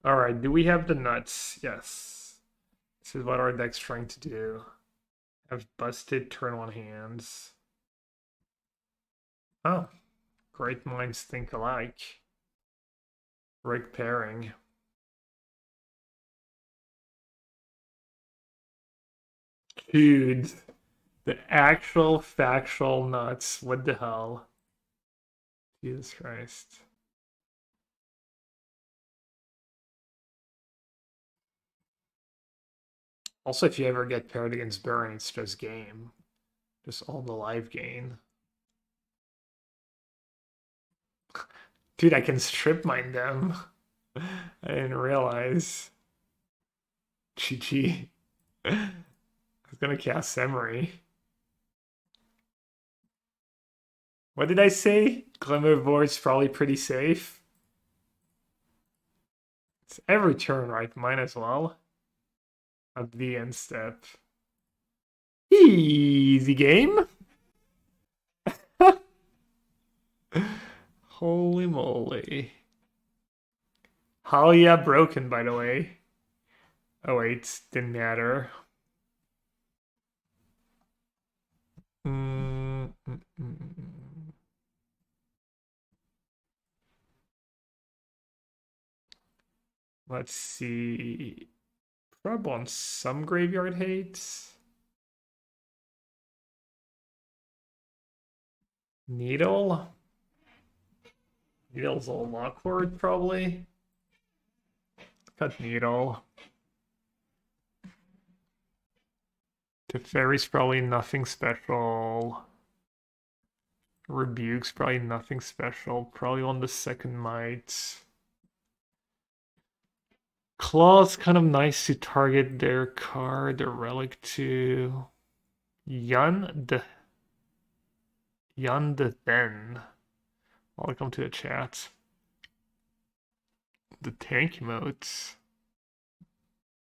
All right, do we have the nuts? Yes. This is what our deck's trying to do. Have busted turn one hands. Oh, great minds think alike. Rick pairing. Dude, the actual factual nuts. What the hell? Jesus Christ. Also, if you ever get paired against Burn, it's just game. Just all the live gain. Dude, I can strip mine them. I didn't realize. GG. I was gonna cast Emery. What did I say? Glimmer Void's probably pretty safe. It's every turn, right? Mine as well. At the end step. Easy game. Holy moly. Halia broken, by the way. Oh wait, didn't matter. Mm, mm, mm. Let's see. Prob on some graveyard hates. Needle. Needle's a Lockhord, probably. Cut Needle. Teferi's probably nothing special. Rebuke's probably nothing special. Probably on the second might. Claw's kind of nice to target their card, their relic too. Yun the Then. Welcome to the chat. The tank emotes.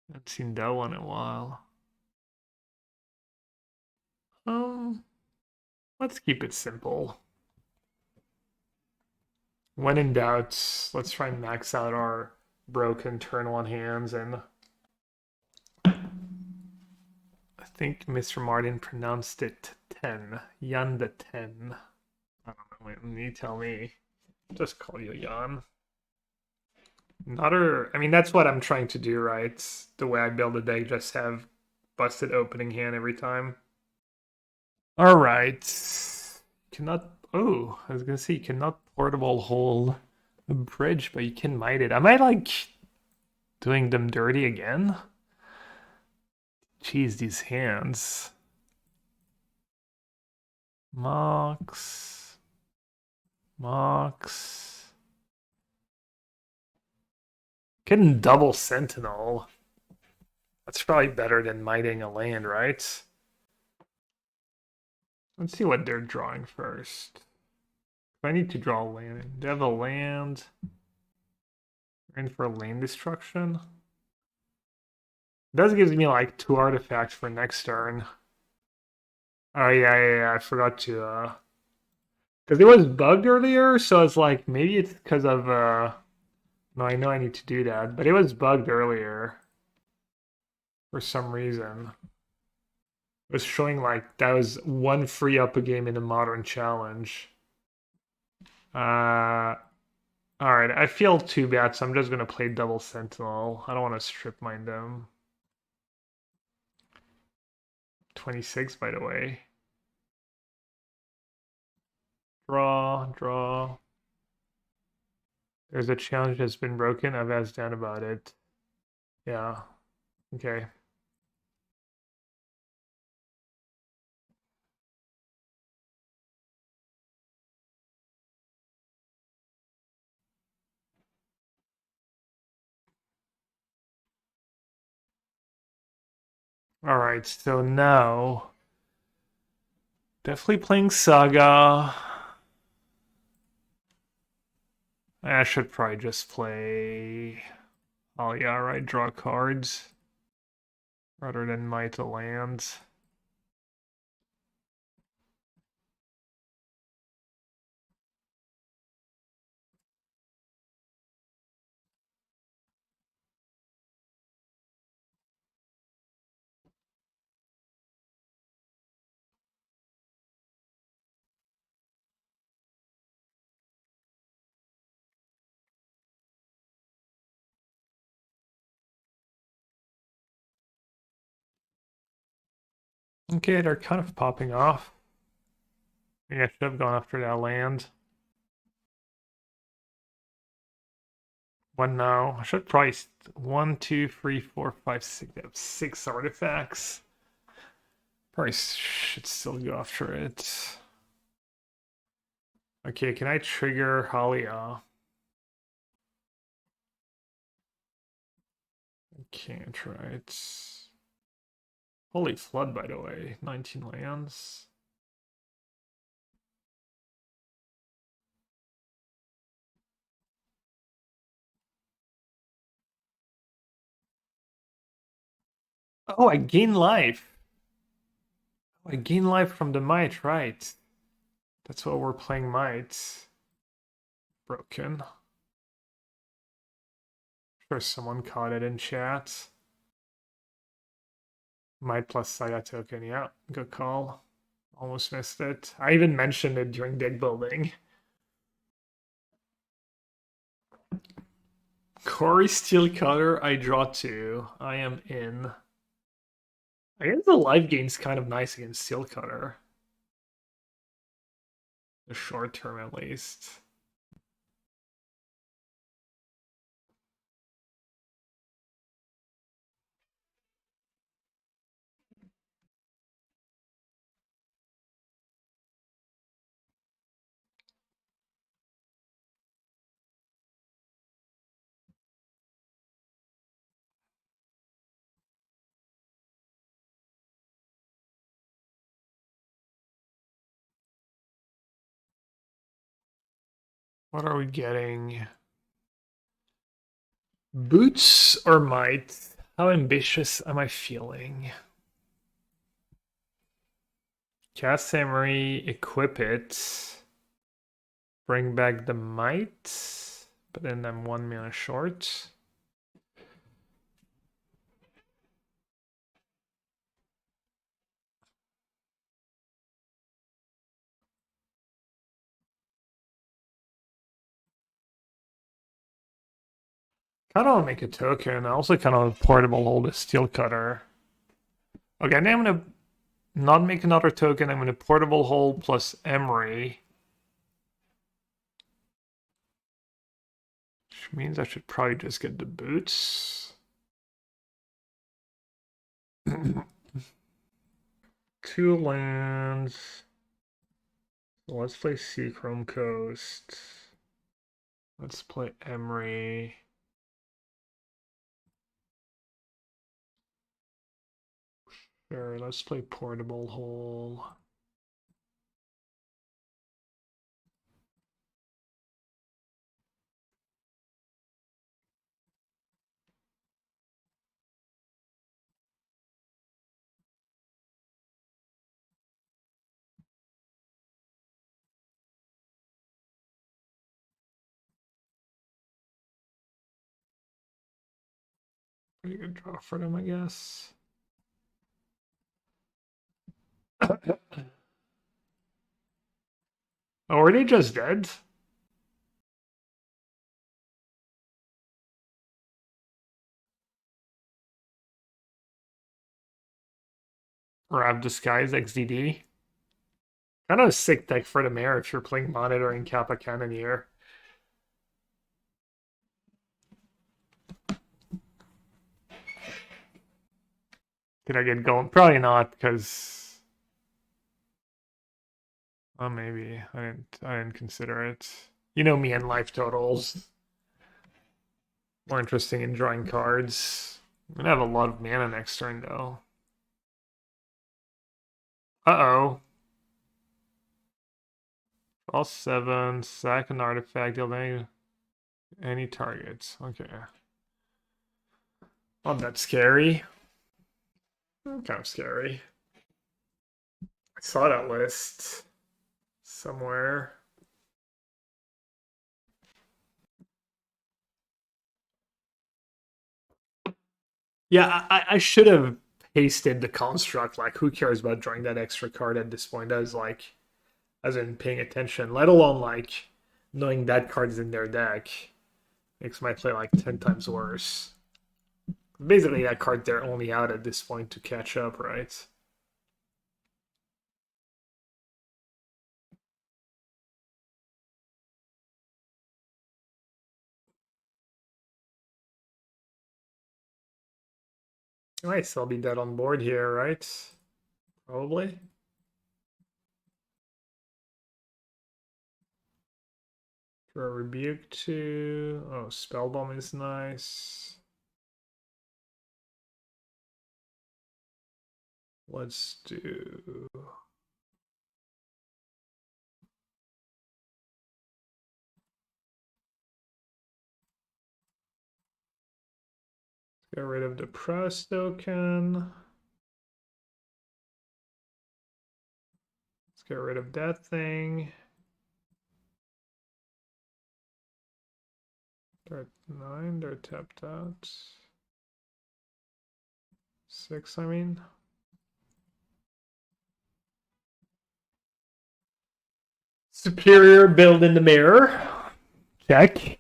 Haven't seen that one in a while. Let's keep it simple. When in doubt, let's try and max out our broken turn one hands, and I think Mr. Martin pronounced it 10. Jan the 10. I don't know, you tell me. Just call you Jan. I mean, that's what I'm trying to do, right? The way I build a deck, just have busted opening hand every time. All right. Cannot. Oh, I was gonna say you cannot portable hold a bridge, but you can might it. Am I like doing them dirty again? Jeez, these hands. Mox. Mox. Getting double sentinel. That's probably better than miting a land, right? Let's see what they're drawing first. I need to draw a land. They have a land. We're in for land destruction. It does give me like 2 artifacts for next turn. Oh yeah, I forgot to because it was bugged earlier, so it's like maybe it's because of no, I know I need to do that, but it was bugged earlier for some reason. It was showing like that was one free up a game in a modern challenge. Alright, I feel too bad, so I'm just gonna play double sentinel. I don't want to strip mine them. 26 by the way. Draw. There's a challenge that's been broken. I've asked Dan about it. Yeah. Okay. All right, so now definitely playing Saga. I should probably just play. Oh yeah, right. Draw cards rather than might to lands. Okay, they're kind of popping off. Maybe I should have gone after that land. One now. I should probably 1, 2, 3, 4, 5, 6. They have 6 artifacts. Probably should still go after it. Okay, can I trigger Halia? I can't, right? Holy Flood, by the way. 19 lands. Oh, I gain life. Oh, I gain life from the Might, right? That's what we're playing Might. Broken. Sure, someone caught it in chat. Might plus Saga token, yeah, good call. Almost missed it. I even mentioned it during deck building. Corey Steel Cutter, I draw 2. I am in. I guess the life gain's kind of nice against Steel Cutter. The short term at least. What are we getting? Boots or Might? How ambitious am I feeling? Cast Samurai, equip it. Bring back the Might. But then I'm 1 mana short. Kind of want to make a token. I also kind of portable hold a Steel Cutter. Okay, now I'm gonna not make another token. I'm gonna portable hold plus Emery. Which means I should probably just get the boots. 2 lands. So let's play Seachrome Coast. Let's play Emery. Sure, let's play Portable Hole. Pretty good draw for them, I guess. Oh, are they just dead? Or have Disguise XDD? Kind of a sick deck for the Mare if you're playing Monitoring Kappa Cannoneer. Did I get going? Probably not, because oh maybe. I didn't consider it. You know me and life totals. More interesting in drawing cards. I'm gonna have a lot of mana next turn though. Uh-oh. All 7, sack an artifact, deal any targets. Okay. Not that scary. Kind of scary. I saw that list somewhere. Yeah, I should have pasted the construct. Like, who cares about drawing that extra card at this point? As like, as in paying attention, let alone like knowing that card is in their deck makes my play like 10 times worse. Basically, that card they're only out at this point to catch up, right? I might still be dead on board here, right? Probably. Throw a Rebuke too. Oh, Spellbomb is nice. Let's do... Get rid of the press token. Let's get rid of that thing. They're at 9, they're tapped out. 6, I mean. Superior build in the mirror. Check.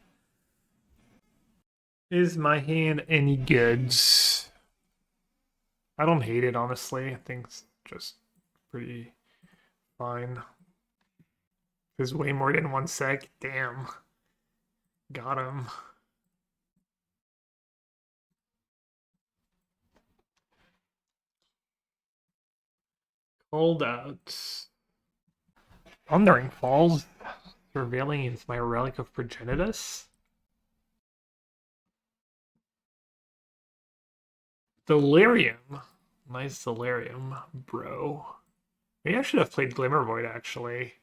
Is my hand any goods? I don't hate it, honestly. I think it's just pretty fine. There's way more than 1 sec. Damn. Got him. Cold out. Thundering Falls. Revealing is my Relic of Progenitus. Delirium. Nice Delirium, bro. Maybe I should have played Glimmervoid, actually.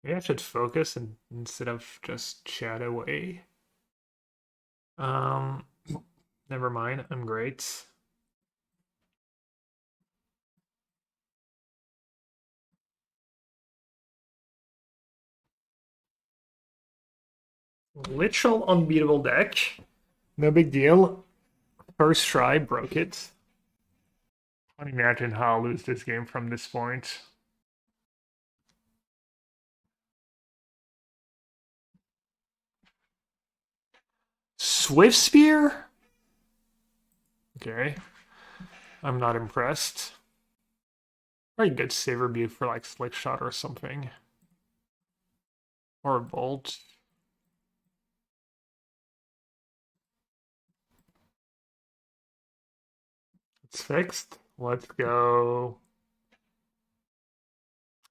Maybe I should focus instead of just chat away. Never mind. I'm great. Literal unbeatable deck. No big deal. First try, broke it. Can't imagine how I'll lose this game from this point. Swift Spear? Okay. I'm not impressed. Very good save rebuke for like Slick Shot or something. Or a Bolt. It's fixed. Let's go.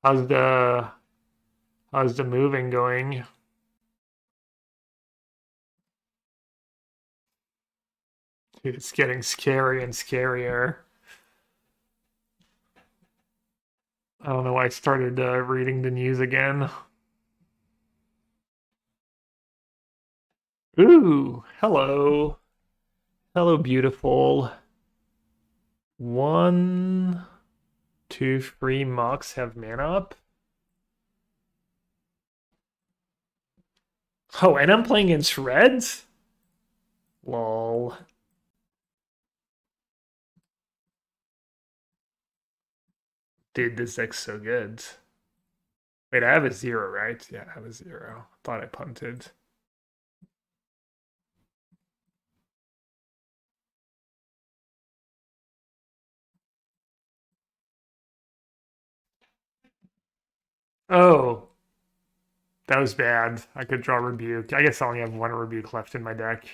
How's the moving going? Dude, it's getting scary and scarier. I don't know why I started reading the news again. Ooh, hello. Hello, beautiful. 1, 2, 3 mocks have mana up. Oh, and I'm playing against reds? Lol. Dude, this deck's so good. Wait, I have a 0, right? Yeah, I have a 0. Thought I punted. Oh, that was bad. I could draw Rebuke. I guess I only have 1 Rebuke left in my deck.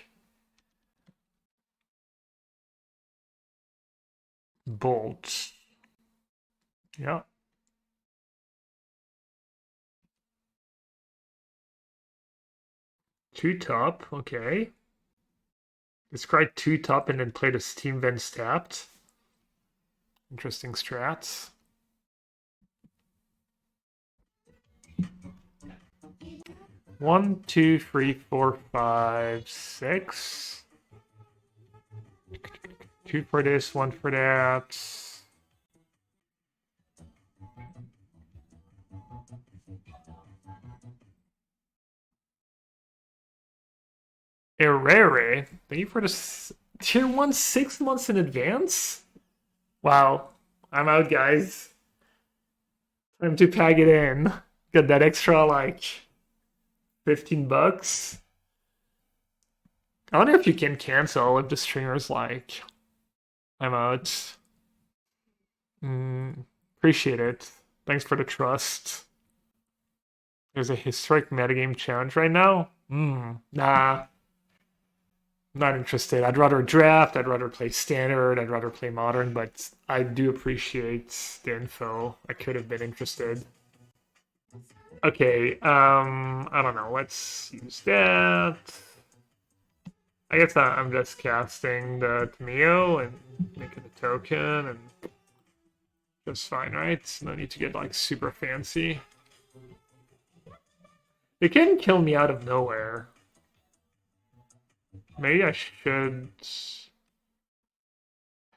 Bolt. Yeah. Two top, okay. Discard 2 top and then play the Steam Vents tapped. Interesting strats. One, two, three, four, five, 6. 2 for this, 1 for that. Erere. Thank you for the tier 1 6 months in advance? Wow. I'm out, guys. Time to pack it in. Got that extra, like, 15 bucks. I wonder if you can cancel if the streamer's like, I'm out. Appreciate it. Thanks for the trust. There's a historic metagame challenge right now? Nah. Not interested. I'd rather draft, I'd rather play standard, I'd rather play modern, but I do appreciate the info. I could have been interested. Okay, I don't know. Let's use that. I guess I'm just casting the Tameo and making a token, and just fine, right? No need to get like super fancy. They can kill me out of nowhere. Maybe I should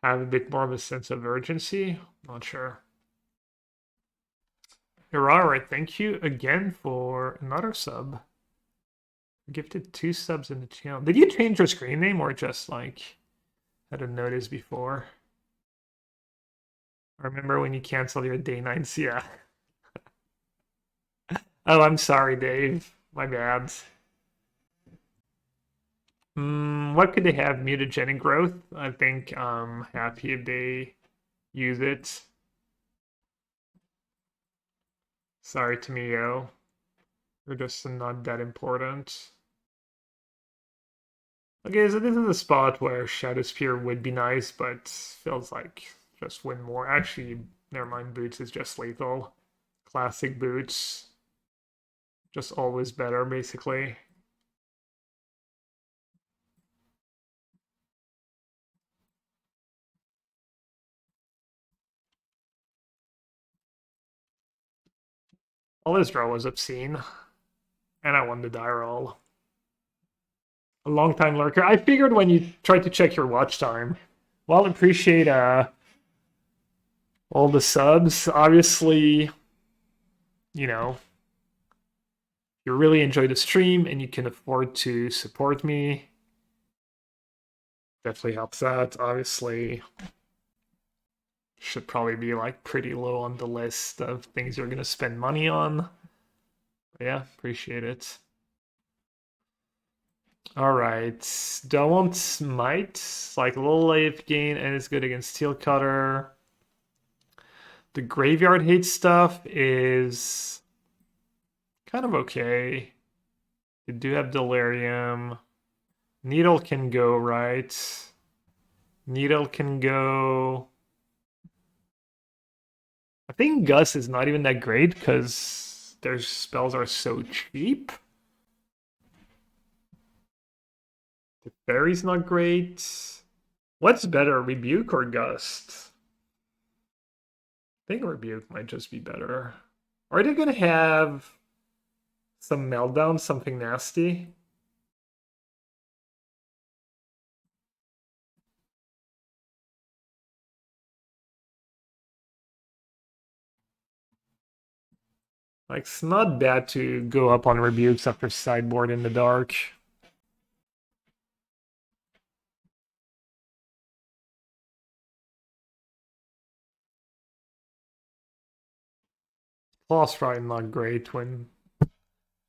have a bit more of a sense of urgency. Not sure. Alright, thank you again for another sub. Gifted 2 subs in the channel. Did you change your screen name or just like had a notice before? I remember when you canceled your day nights, yeah. Oh, I'm sorry, Dave. My bad. What could they have? Mutagenic growth? I think I'm happy if they use it. Sorry, Tamio. You're just not that important. Okay, so this is a spot where Shadow Spear would be nice, but feels like just win more. Actually, never mind, Boots is just lethal. Classic Boots. Just always better, basically. All this draw was obscene. And I won the die roll. A long time lurker. I figured when you tried to check your watch time. Well, appreciate all the subs. Obviously, you know, you really enjoy the stream and you can afford to support me. Definitely helps out. Obviously, should probably be like pretty low on the list of things you're gonna spend money on. But yeah, appreciate it. Alright, don't want Smite, like a little life gain, and it's good against Steel Cutter. The Graveyard Hate stuff is kind of okay. You do have Delirium. Needle can go, right? Needle can go. I think Gus is not even that great because their spells are so cheap. The Fairy's not great. What's better, Rebuke or Gust? I think Rebuke might just be better. Are they gonna have some Meltdown, something nasty? Like, it's not bad to go up on Rebukes after sideboard in the dark. Lost probably not great when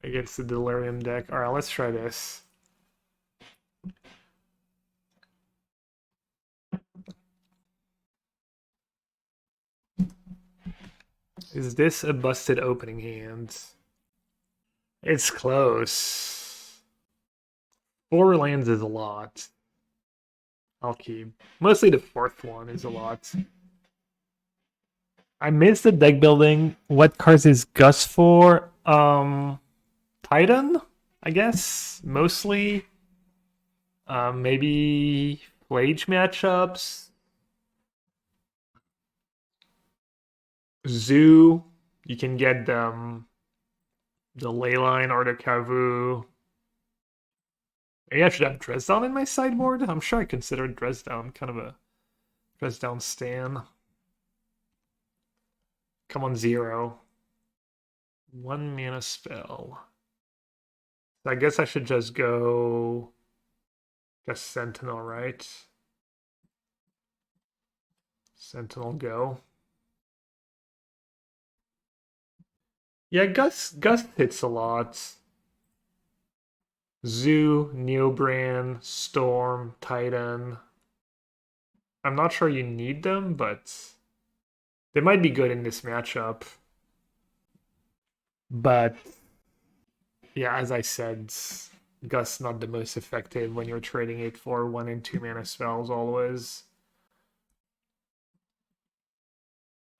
against the Delirium deck. Alright, let's try this. Is this a busted opening hand? It's close. 4 lands is a lot. I'll keep. Mostly the 4th one is a lot. I missed the deck building. What cards is Gus for? Titan, I guess. Mostly. Maybe Plage matchups. Zoo. You can get the Leyline or the Kavu. Maybe I should have Dresdown in my sideboard. I'm sure I considered Dresdown kind of a Dresdown stan. Come on, 0. 1 mana spell. So I guess I should just go just Sentinel, right? Sentinel go. Yeah, Gus hits a lot. Zoo, Neobran, Storm, Titan. I'm not sure you need them, but they might be good in this matchup. But yeah, as I said, Gust not the most effective when you're trading it for 1 and 2 mana spells always.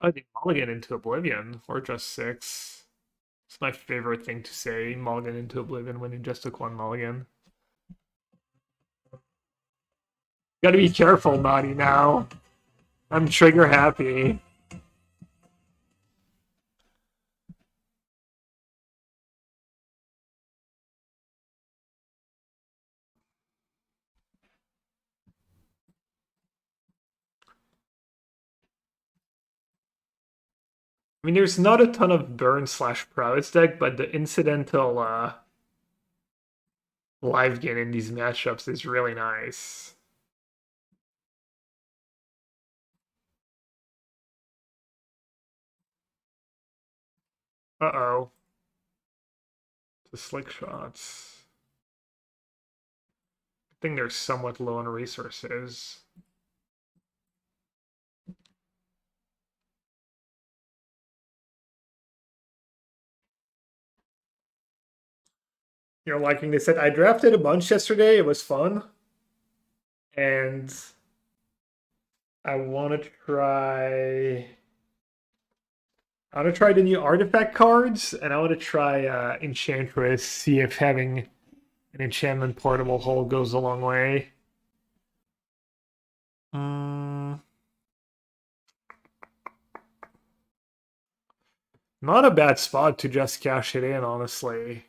I think mulligan into Oblivion, or just 6. It's my favorite thing to say, mulligan into Oblivion when you just took 1 mulligan. Gotta be careful, Naughty, now. I'm trigger happy. I mean, there's not a ton of burn slash prowess deck, but the incidental live gain in these matchups is really nice. Uh-oh. The slick shots. I think they're somewhat low on resources. You're liking this set. I drafted a bunch yesterday. It was fun. And I want to try... I want to try the new artifact cards, and I want to try Enchantress, see if having an enchantment portable hole goes a long way. Not a bad spot to just cash it in, honestly.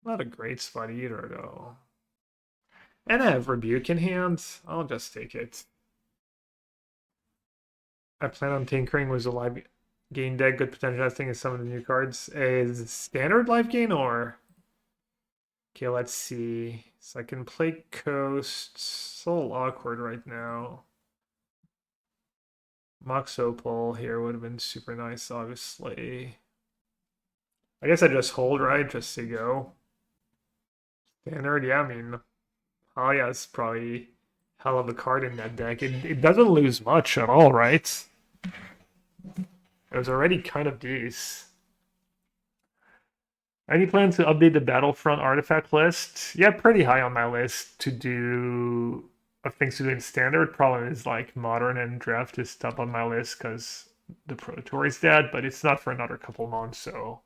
Not a great spot either, though. And I have Rebuke in hand. I'll just take it. I plan on tinkering with the live gain deck. Good potential testing is some of the new cards. Is standard live gain or... Okay, let's see. So I can play Coast. It's a little awkward right now. Mox Opal here would have been super nice, obviously. I guess I just hold, right? Just to go. Standard, yeah, I mean... Oh yeah, it's probably hell of a card in that deck. It doesn't lose much at all, right? It was already kind of decent. Any plans to update the Battlefront artifact list? Yeah, pretty high on my list to do of things to do in standard. Problem is like modern and draft is top on my list because the Pro Tour is dead, but it's not for another couple months, so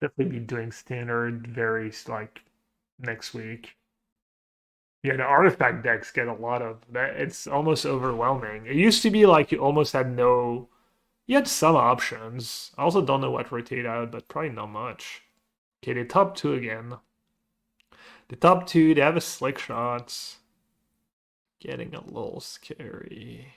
definitely be doing standard very like next week. Yeah, the artifact decks get a lot of that. It's almost overwhelming. It used to be like you almost had no. You had some options. I also don't know what rotate out, but probably not much. Okay, the top two again. The top two, they have a slick shot. Getting a little scary.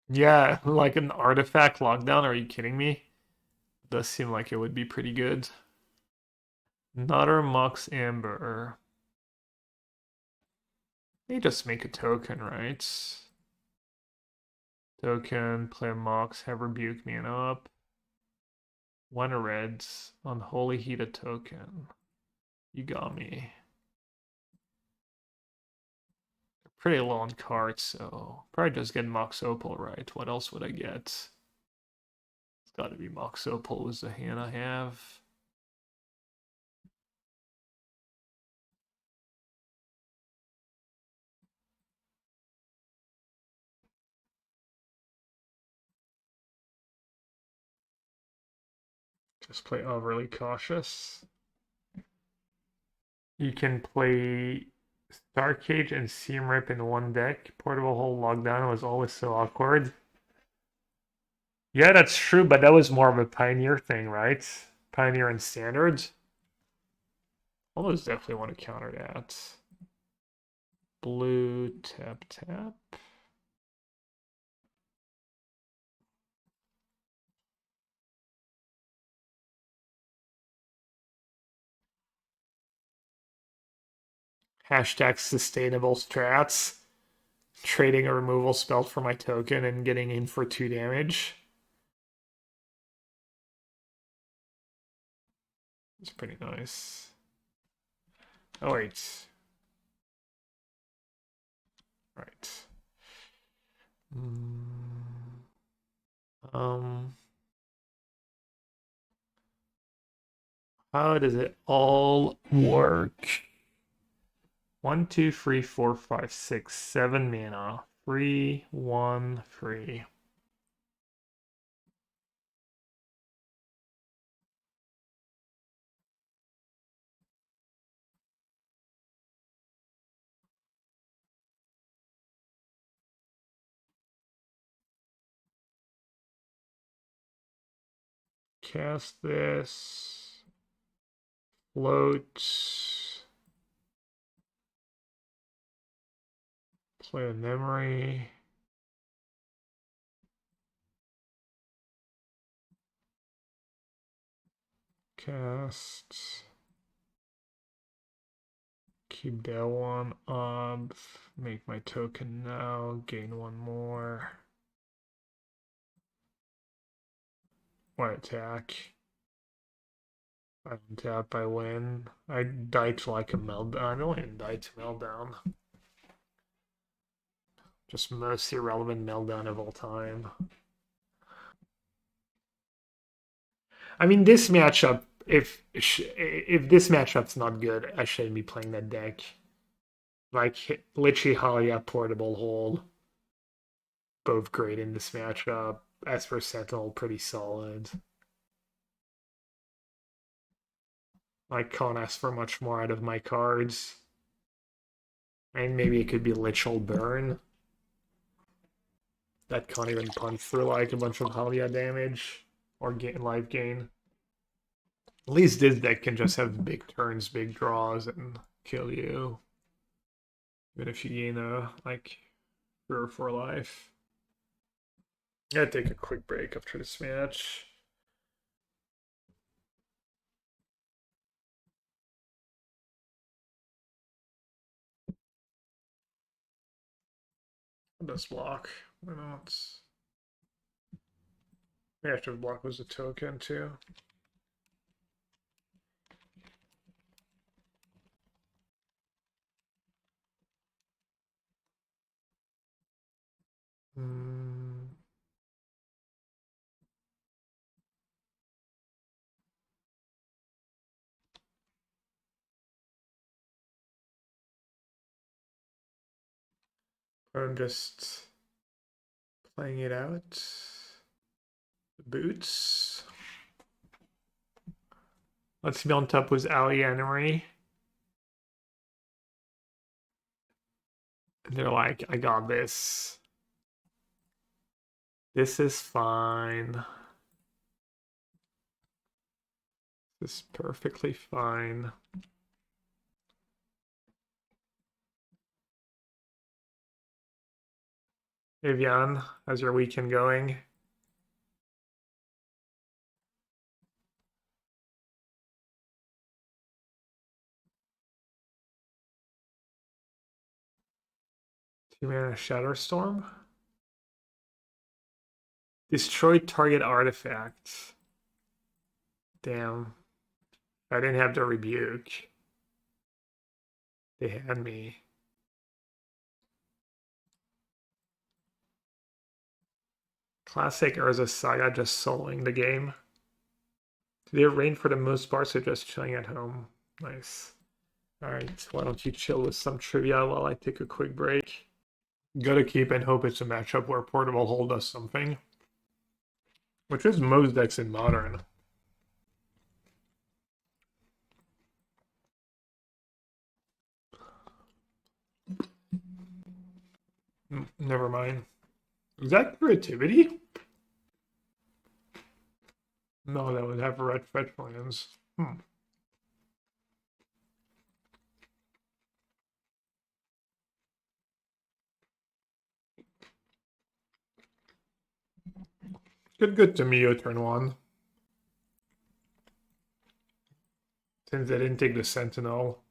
Yeah, like an artifact lockdown. Are you kidding me? Does seem like it would be pretty good. Nutter Mox Amber. They just make a token, right? Token, play Mox, have Rebuke man up. One reds, Unholy Heat a token. You got me. Pretty low on cards, so probably just get Mox Opal, right? What else would I get? It's gotta be Mox Opal is the hand I have. Just play overly cautious. You can play Star Cage and Seam Rip in one deck. Portable Hole Lockdown was always so awkward. Yeah, that's true, but that was more of a Pioneer thing, right? Pioneer and Standards. Almost definitely want to counter that. Blue, tap, tap. Hashtag sustainable strats. Trading a removal spell for my token and getting in for 2 damage. It's pretty nice. Oh, wait. Right. Um, how does it all work? 1, 2, 3, 4, 5, 6, 7 mana. Free, 1, free. Cast this. Float. Play a memory. Cast. Keep that one up. Make my token now. Gain one more. What attack? I untap, I win. I died to like a meltdown. I don't even die to meltdown. Just most irrelevant meltdown of all time. I mean, this matchup, if this matchup's not good, I shouldn't be playing that deck. Like, literally Halia, Portable Hold, both great in this matchup. As for Sentinel, pretty solid. I can't ask for much more out of my cards. And maybe it could be Literal Burn. That can't even punch through like a bunch of Halia damage or gain life gain. At least this deck can just have big turns, big draws, and kill you. Even if you gain like 3 or 4 life. I'm gonna take a quick break after this match. This block. Why not? The active block was a token too. I'm just playing it out. The boots. Let's be on top with Ali and Emery. And they're like, I got this. This is fine. This is perfectly fine. Evian, how's your weekend going? Two mana Shatterstorm. Destroy target artifact. Damn. I didn't have the rebuke. They had me. Classic Urza Saga just soloing the game. They rain for the most part, so just chilling at home. Nice. Alright, why don't you chill with some trivia while I take a quick break? Gotta keep and hope it's a matchup where Portable Hold does something. Which is most decks in Modern. Never mind. Is that creativity? No, that would have red fetch lands. Good to me, turn 1. Since they didn't take the Sentinel.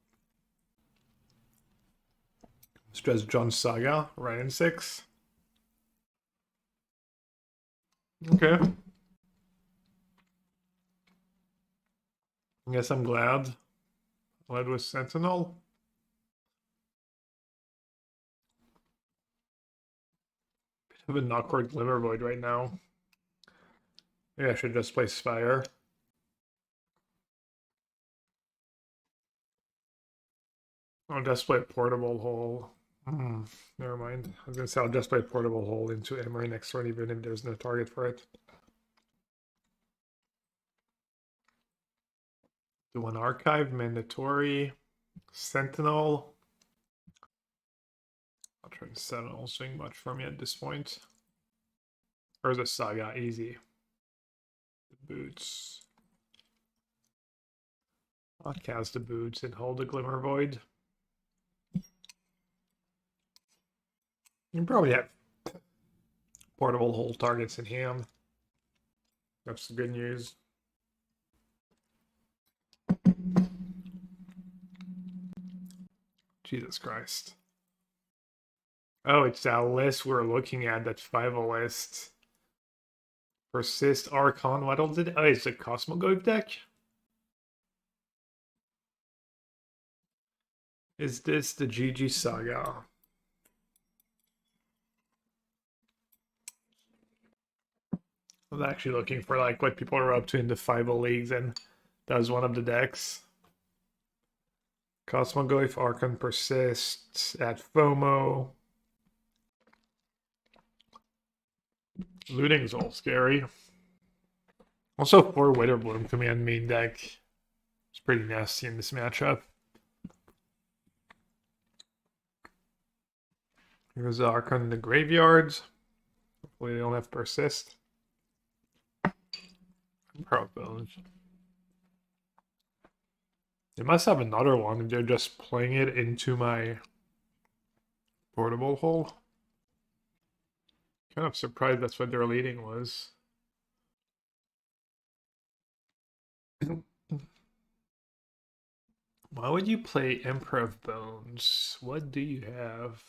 It's just John Saga, right in 6. Okay. I guess I'm glad. Led with Sentinel. have an awkward Glimmer Void right now. Maybe I should just play Spire. I'll just play Portable Hole. Never mind. I was gonna say I'll just play Portable Hole into Emery next turn, even if there's no target for it. Do one Archive, Mandatory, Sentinel. I'll try to Sentinel swing much for me at this point. Or is it Saga? Easy. The boots. I'll cast the boots and hold the Glimmer Void. You probably have Portable Hole targets in hand. That's the good news. Jesus Christ. Oh, it's that list we're looking at, that 5 list. Persist, Archon, what else did it? Oh, it's a Cosmoglyph deck? Is this the GG Saga? I was actually looking for like what people are up to in the 5 leagues, and that was one of the decks. Cosmoglyph, Archon, Persist, at FOMO. Looting's all scary. Also, 4 Witherbloom command main deck. It's pretty nasty in this matchup. Here's the Archon in the graveyards. Hopefully they don't have Persist. Bones. They must have another one. They're just playing it into my Portable Hole. Kind of surprised that's what their leading was. Why would you play Emperor of Bones? What do you have?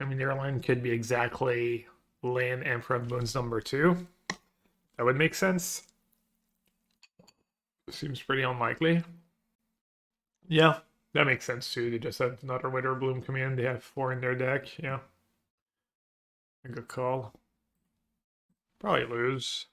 I mean, their line could be exactly land Emperor of Bones number 2. That would make sense. Seems pretty unlikely. Yeah, that makes sense too. They just have another Witherbloom command. They have 4 in their deck. Yeah. A good call. Probably lose.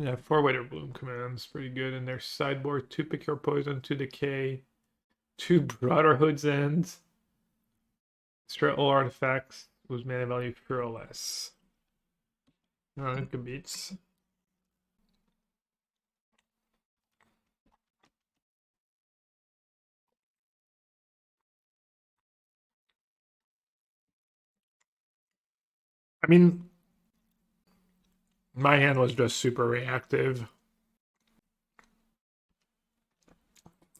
Yeah, 4 Witherbloom commands. Pretty good in their sideboard. 2 Pick Your Poison, 2 Decay, 2 Brotherhood's End. Destroy all artifacts. Lose mana value 4 or less. Alright, good beats. I mean, my hand was just super reactive.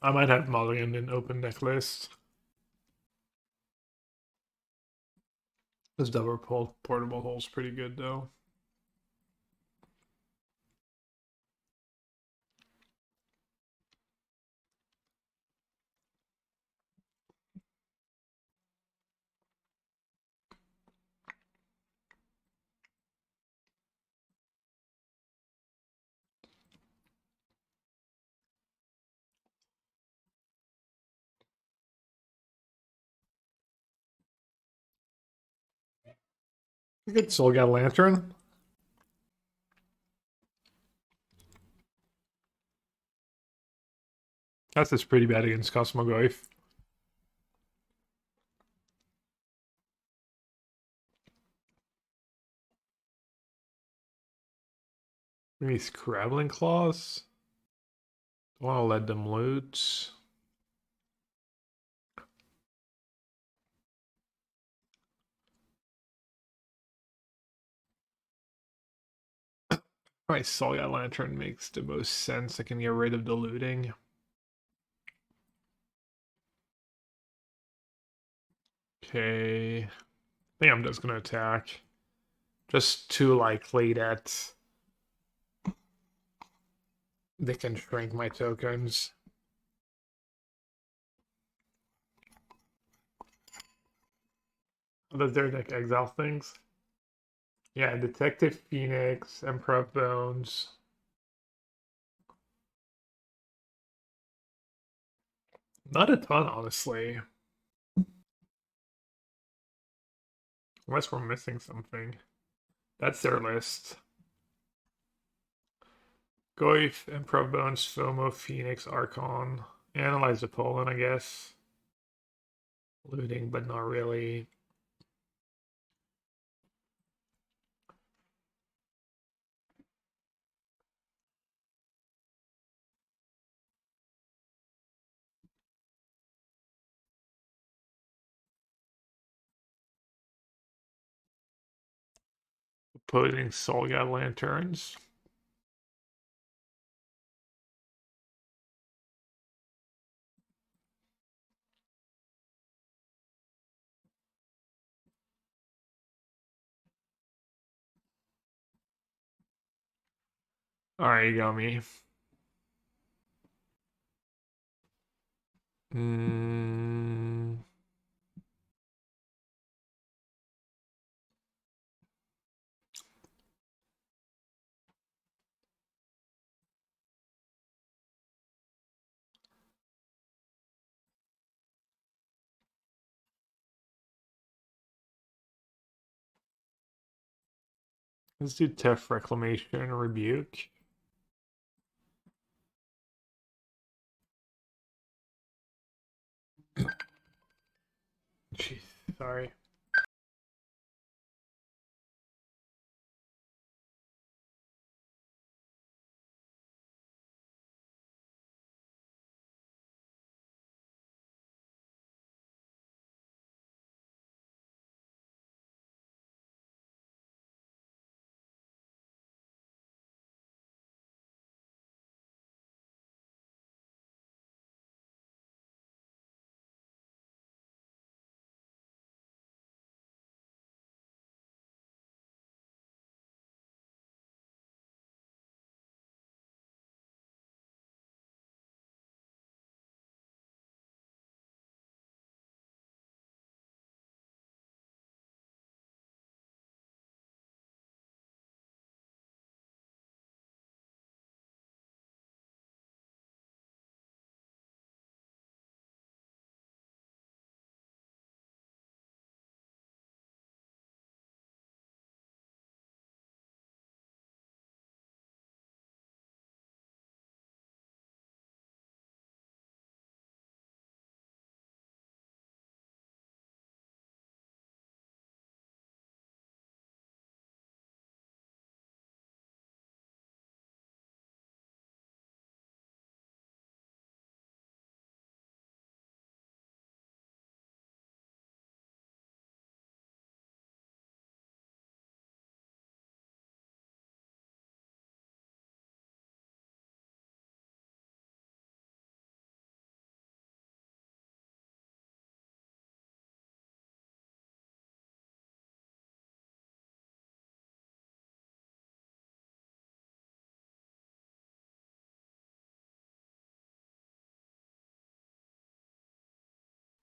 I might have Mulligan in open deck list. This double Portable Hole's pretty good though. Good Soulgat Lantern. That's just pretty bad against Cosmoglyph. Maybe Scrabbling Claws. Don't want to let them loot. Probably Soulgat Lantern makes the most sense. I can get rid of the looting. Okay. I think I'm just gonna attack. Just too likely that they can shrink my tokens. Does their deck exile things? Yeah, Detective Phoenix, Emperor of Bones. Not a ton, honestly. Unless we're missing something. That's their list. Goif, Emperor of Bones, FOMO, Phoenix, Archon. Analyze the Poland, I guess. Looting, but not really. Opposing Soul God Lanterns. Alright, you got me. Let's do Tef Reclamation and Rebuke. Jeez, sorry.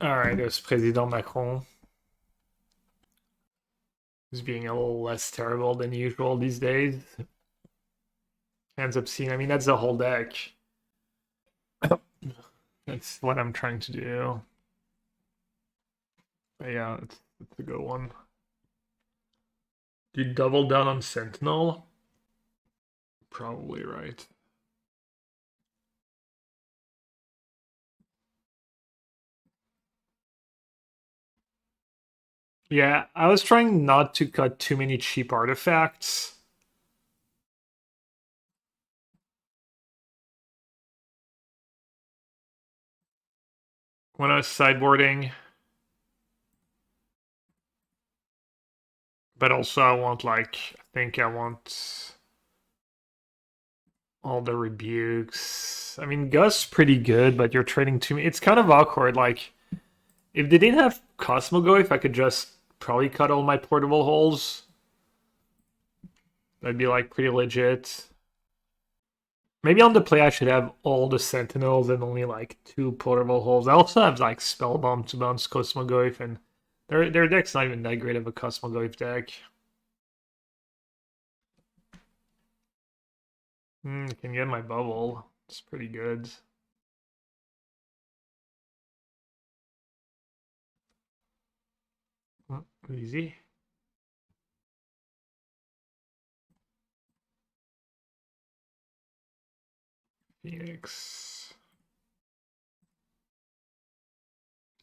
Alright, there's President Macron. Who's being a little less terrible than usual these days. Hands obscene. I mean, that's the whole deck. That's what I'm trying to do. But yeah, it's a good one. Do you double down on Sentinel? Probably right. Yeah, I was trying not to cut too many cheap artifacts. When I was sideboarding. But also I want I think I want all the rebukes. I mean, Gus pretty good, but you're trading too many. It's kind of awkward. Like, if they didn't have Cosmogo, if I could just probably cut all my portable holes, that'd be pretty legit. Maybe on the play I should have all the Sentinels and only 2 portable holes. I also have Spellbomb to bounce Cosmogoyf and Their deck's not even that great of a Cosmoglyph deck. Can get my bubble. It's pretty good. Easy. Phoenix.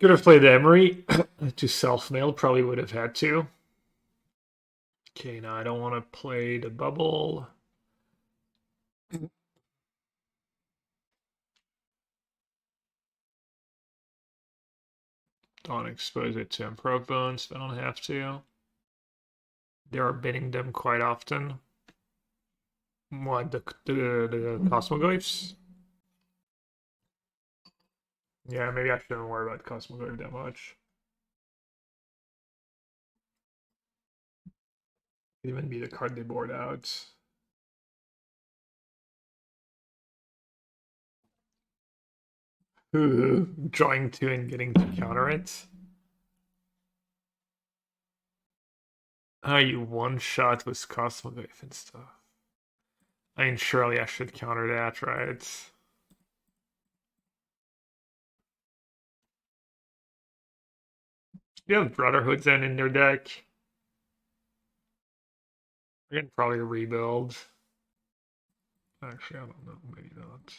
Could have played Emery to self-mail. Probably would have had to. Okay, now I don't want to play the bubble. Don't expose it to Improv Bones. I don't have to. They are binning them quite often. What, the Cosmoglyphs? Yeah, maybe I shouldn't worry about Cosmoglyph that much. Could even be the card they board out. Ooh, drawing two and getting to counter it. Oh, you one shot with Cosmoglyph and stuff. I mean, surely I should counter that, right? You have Brotherhood's End in their deck. I can probably rebuild. Actually, I don't know. Maybe not.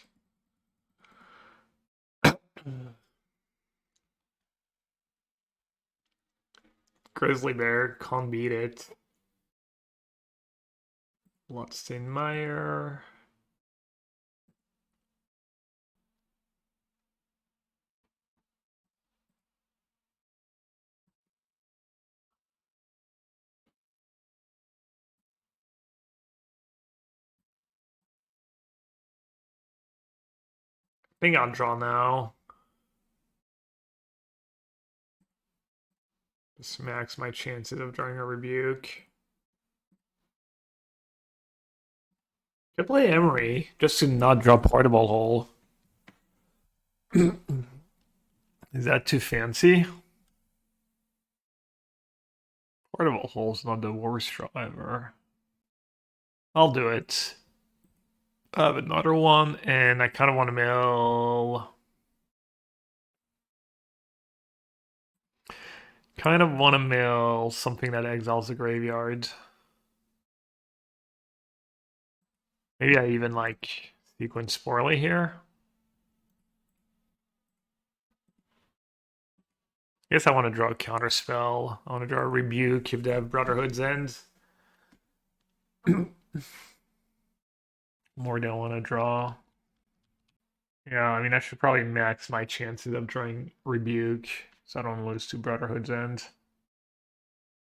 Grizzly Bear can't beat it. Bloodstained-Meyer. I think I'll draw now. Just max my chances of drawing a rebuke. Could play Emery just to not draw Portable Hole. Is that too fancy? Portable Hole's not the worst draw ever. I'll do it. I have another one, and I kind of want to mill. Kind of want to mill something that exiles the graveyard. Maybe I even like sequence poorly here. I guess I want to draw a counter spell. I want to draw a rebuke if they have Brotherhood's End. More don't want to draw. Yeah, I mean, I should probably max my chances of drawing rebuke so I don't lose to Brotherhood's End.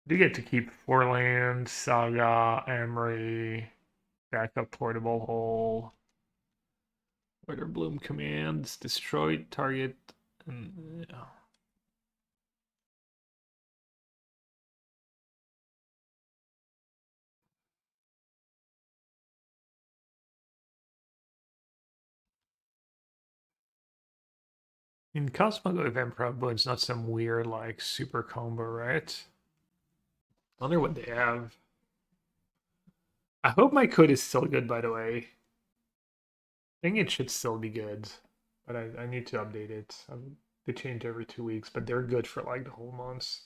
Do get to keep 4 lands, Saga, Emery, backup Portable Hole. Weather Bloom commands, destroy target, and yeah. In Cosmoglyph Emperor, but it's not some weird like super combo, right? I wonder what they have. I hope my code is still good, by the way. I think it should still be good, but I need to update it. They change every 2 weeks, but they're good for like the whole months.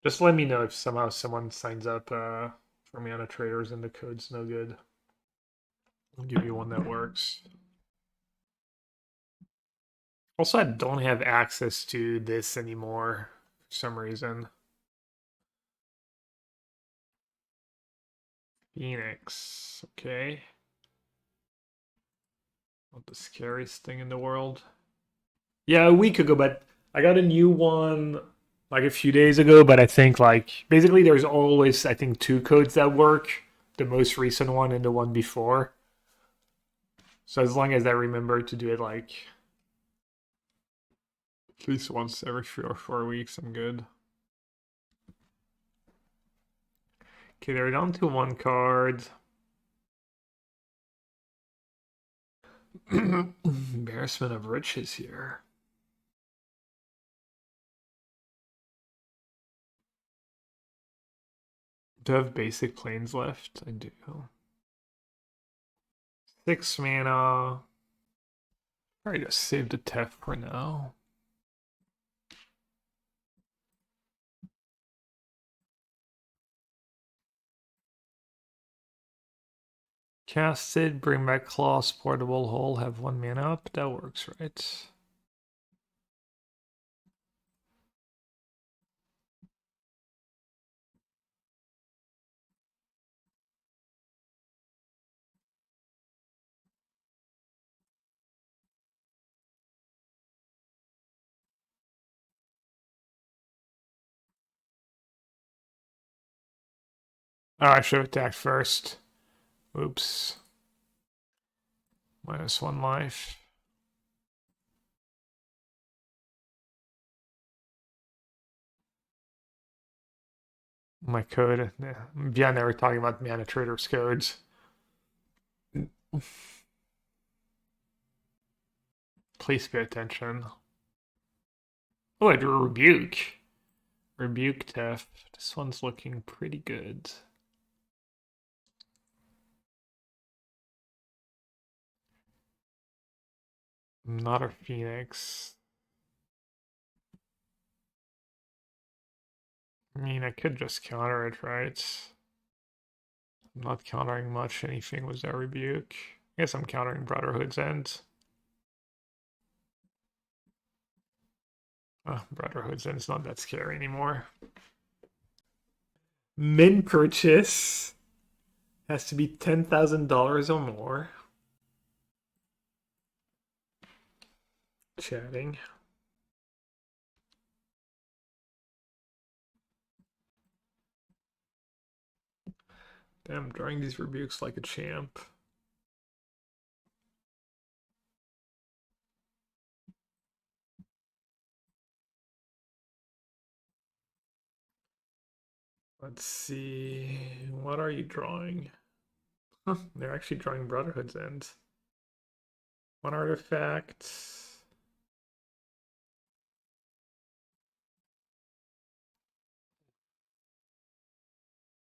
Just let me know if somehow someone signs up for me on a traders and the code's no good. I'll give you one that works. Also, I don't have access to this anymore for some reason. Phoenix, okay. Not the scariest thing in the world. Yeah, a week ago, but I got a new one like a few days ago, but I think like basically there's always I think 2 codes that work. The most recent one and the one before. So as long as I remember to do it like at least once every 3 or 4 weeks, I'm good. Okay, they're down to 1 card. Embarrassment of riches here. Do I have basic planes left? I do. 6 mana. Probably just save the Tef for now. Casted, bring back Claws, Portable Hole, have 1 mana up. That works, right? Oh, I should have attacked first. Oops. -1 life. My code. Yeah, they were talking about mana traders codes. Please pay attention. Oh, I drew a Rebuke. Rebuke Tef. This one's looking pretty good. Not a Phoenix. I mean, I could just counter it, right? I'm not countering much. Anything was that Rebuke. I guess I'm countering Brotherhood's End. Brotherhood's End's not that scary anymore. Min purchase has to be $10,000 or more. Chatting. Damn, drawing these rebukes like a champ. Let's see. What are you drawing? Huh, they're actually drawing Brotherhood's End. 1 artifact.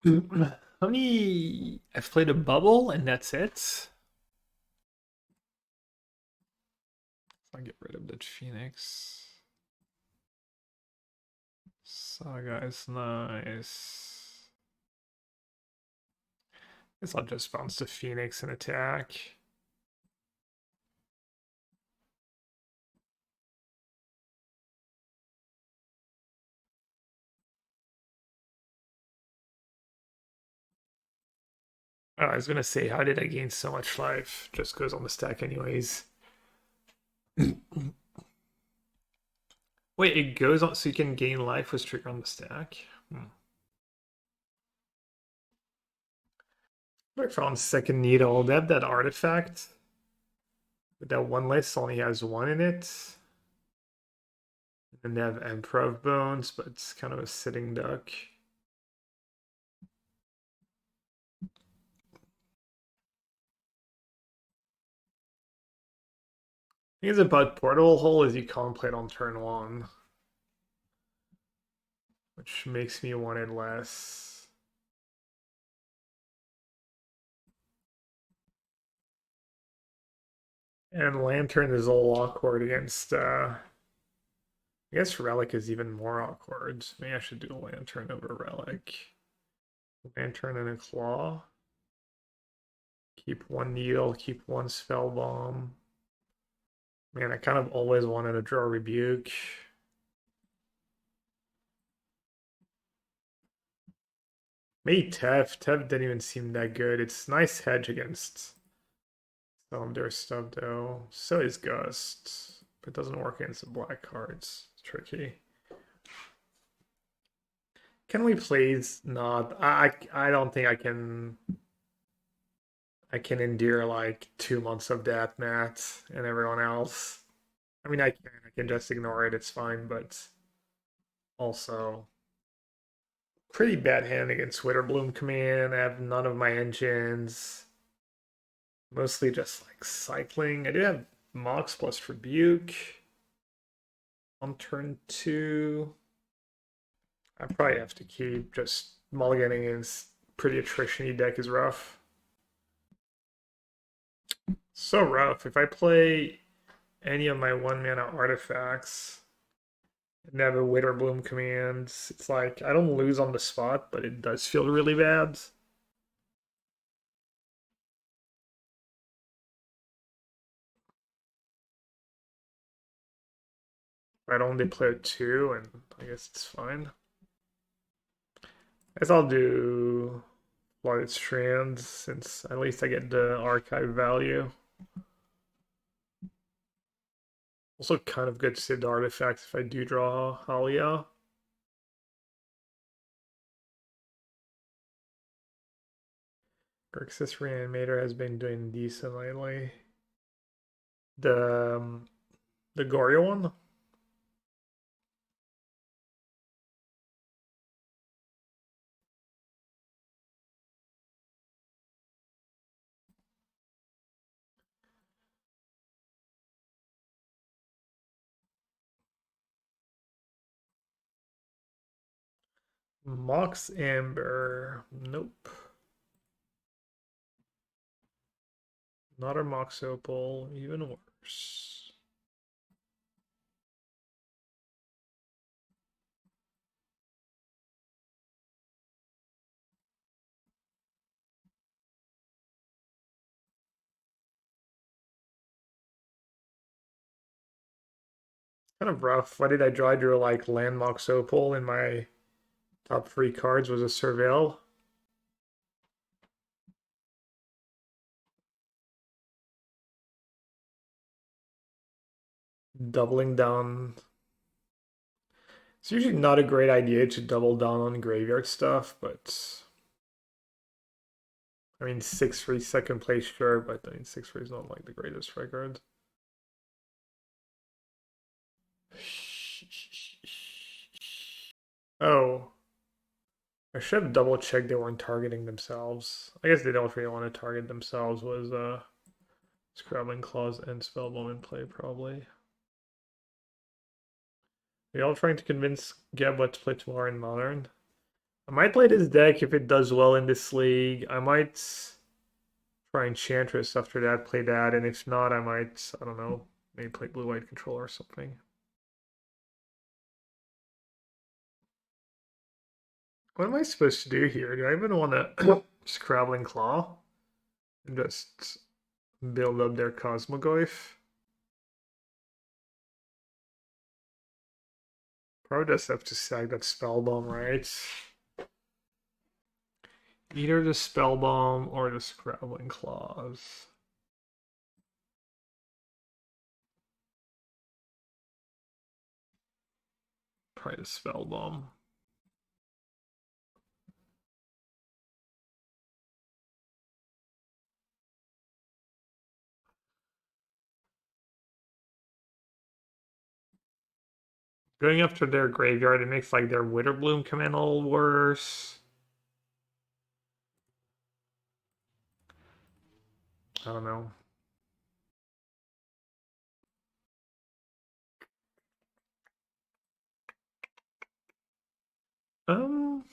How many? I've played a bubble and that's it. I'll get rid of that Phoenix. Saga is nice. Guess I'll just bounce the Phoenix and attack. Oh, I was gonna say, how did I gain so much life? Just goes on the stack anyways. Wait, it goes on so you can gain life with trigger on the stack? I found Second Needle. They have that artifact. But that one list only has 1 in it. And they have Improv Bones, but it's kind of a sitting duck. The thing is about Portable Hole is you can't play it on turn 1. Which makes me want it less. And Lantern is all awkward against I guess Relic is even more awkward. Maybe I should do a Lantern over Relic. Lantern and a Claw. Keep 1 Needle, keep 1 Spell Bomb. Man, I kind of always wanted to draw Rebuke. Maybe Tef. Tef didn't even seem that good. It's nice hedge against some of their stuff though. So is Gust. But it doesn't work against the black cards. It's tricky. Can we please not? I don't think I can endure like 2 months of that, Matt, and everyone else. I mean, I can just ignore it. It's fine, but also pretty bad hand against Witterbloom Command. I have none of my engines. Mostly just like cycling. I do have Mox plus Rebuke on turn 2. I probably have to keep just mulliganing against pretty attrition-y deck is rough. So rough. If I play any of my 1-mana artifacts and have a Witterbloom command, it's like I don't lose on the spot, but it does feel really bad. I'd only play 2, and I guess it's fine. I guess I'll do Flooded Strands, since at least I get the archive value. Also kind of good to save the artifacts if I do draw Halia. Grixis Reanimator has been doing decent lately. The Goria one? Mox Amber. Nope. Not a Mox Opal. Even worse. Kind of rough. Why did I draw? I drew like Land Mox Opal in my top 3 cards was a Surveil. Doubling down. It's usually not a great idea to double down on graveyard stuff, but I mean 6-3 second place, sure, but I mean 6-3 is not like the greatest record. Oh. I should have double checked they weren't targeting themselves. I guess they don't really want to target themselves was Scrabbling Claws and Spellbomb in play probably. Are y'all trying to convince Gab what to play tomorrow in Modern? I might play this deck if it does well in this league. I might try Enchantress after that, play that, and if not, I might, I don't know, maybe play Blue-White Control or something. What am I supposed to do here? Do I even want to Scrabbling Claw and just build up their Cosmogoyf? Probably just have to sack that Spellbomb, right? Either the Spellbomb or the Scrabbling Claws. Probably the Spellbomb. Going after their graveyard, it makes like their Witterbloom come in a little worse. I don't know. Um,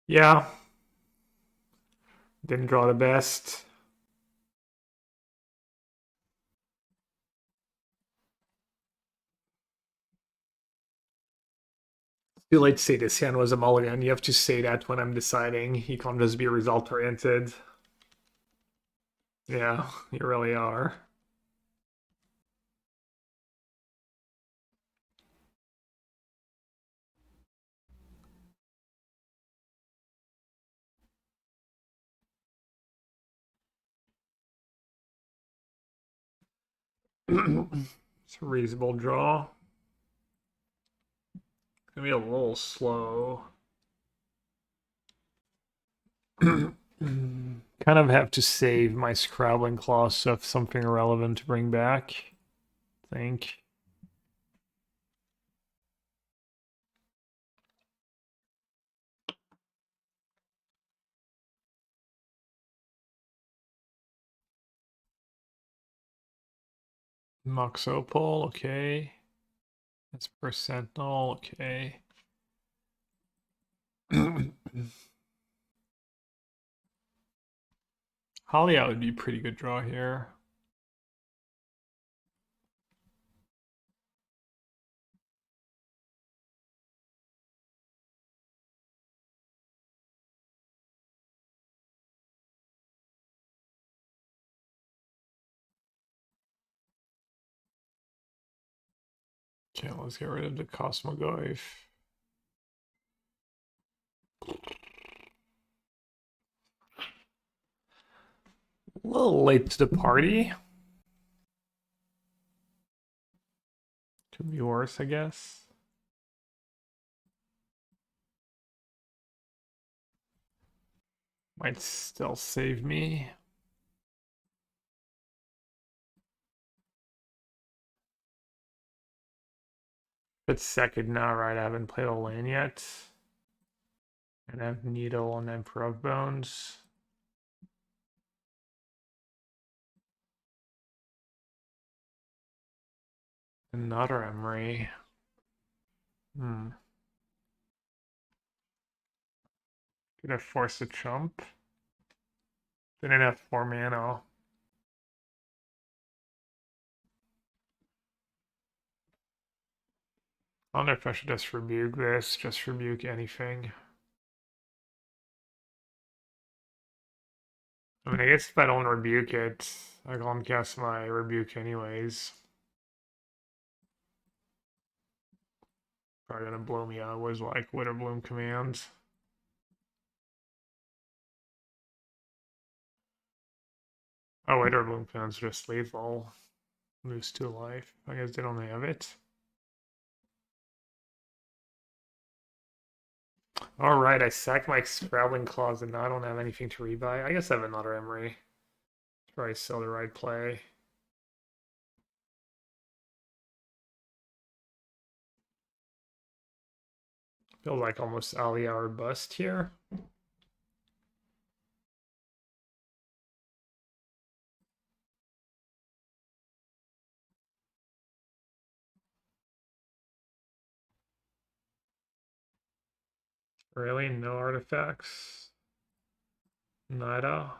yeah. Didn't draw the best. Too late to say this hand was a mulligan. You have to say that when I'm deciding. You can't just be result oriented. Yeah, you really are. It's a reasonable draw. Gonna be a little slow. Kind of have to save my Scrabbling Claw stuff, something irrelevant to bring back. think. Mox Opal, okay. That's per Sentinel, okay. Holly would be a pretty good draw here. Okay, let's get rid of the Cosmogoyf. A little late to the party. Could be worse, I guess. Might still save me. It's second now, right? I haven't played a land yet. And I have Needle and Emperor of Bones. Another Emery. Gonna force a chump. Didn't have 4 mana. I wonder if I should just rebuke this, just rebuke anything. I mean, I guess if I don't rebuke it, I can't cast my rebuke anyways. Probably gonna blow me out was like Witterbloom commands. Oh, Witterbloom commands just lethal. Lose 2 life. I guess they don't have it. Alright, I sacked my Sprouting Claws and now I don't have anything to rebuy. I guess I have another Emery. Probably still the right play. Feels like almost Ali hour bust here. Really? No artifacts? Nada?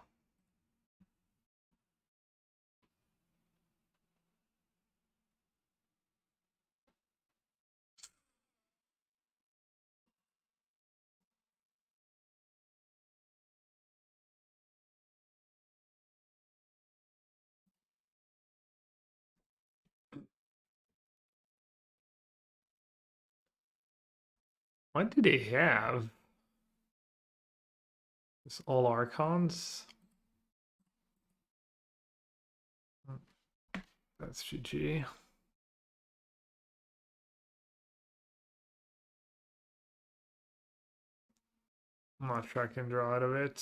What do they have? It's all Archons? That's GG. I'm not sure I can draw out of it.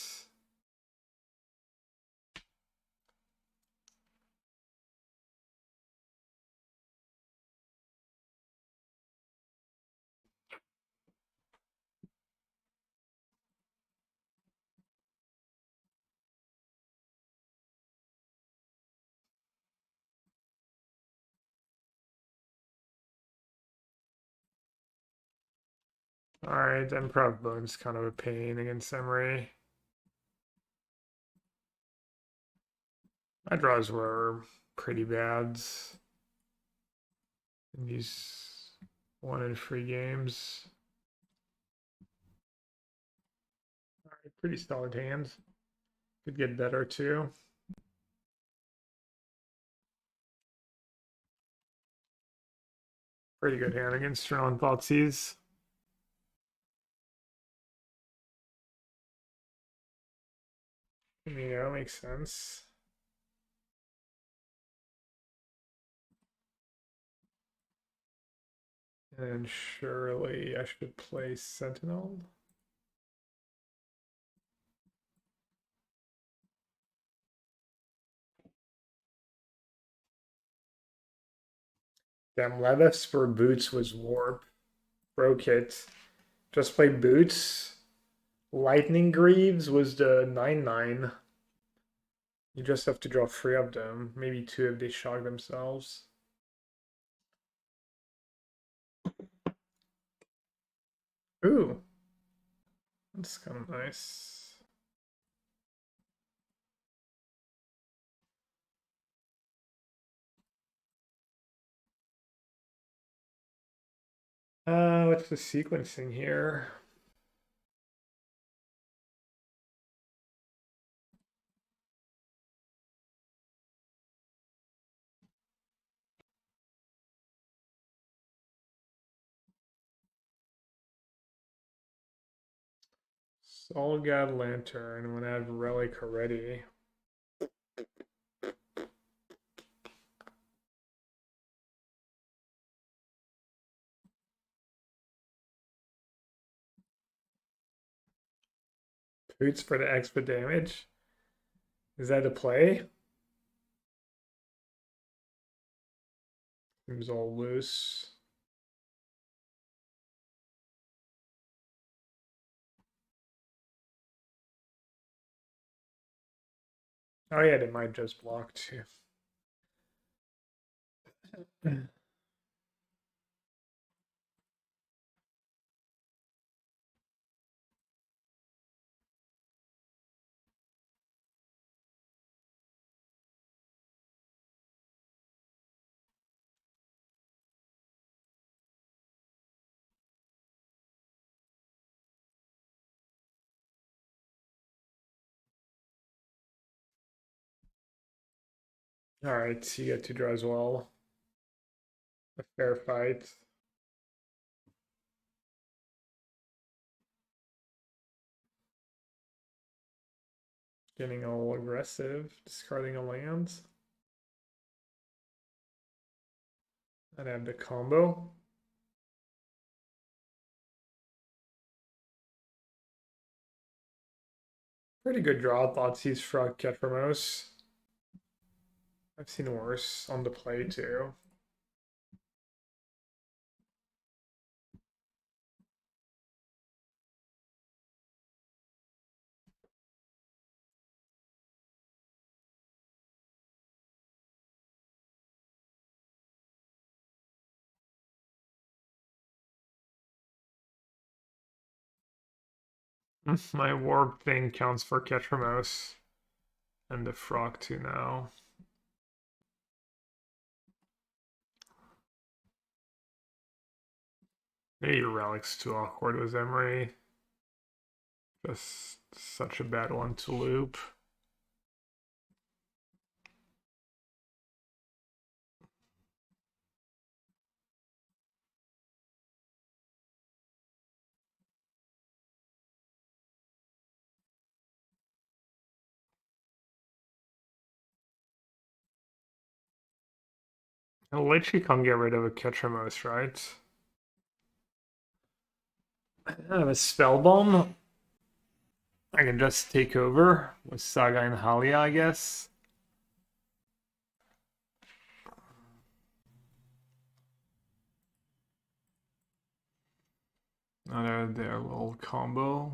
Alright, Improv Bone's kind of a pain against Emery. My draws were pretty bad in these 1 and 3 games. Alright, pretty solid hands. Could get better too. Pretty good hand against Strong Thoughtseize. Yeah, makes sense. And surely I should play Sentinel. Damn, Levis for boots was warp. Broke it. Just play boots. Lightning Greaves was the 9/9. You just have to draw 3 of them. Maybe 2 if they shock themselves. Ooh. That's kind of nice. What's the sequencing here? Soul God Lantern when I have Relic already. Boots for the extra damage. Is that a play? Seems all loose. Oh yeah, they might just block too. Alright, so you get to draw as well. A fair fight. Getting all aggressive, discarding a land. And have the combo. Pretty good draw, Thoughtseize Frog Ketramos. I've seen worse on the play too. My warp thing counts for Ketramos. And the frog too now. Maybe your relic's too awkward with Emery. Just such a bad one to loop. And literally can't get rid of a Ketramos, right? I have a spell bomb. I can just take over with Saga and Halia, I guess. Another their little combo.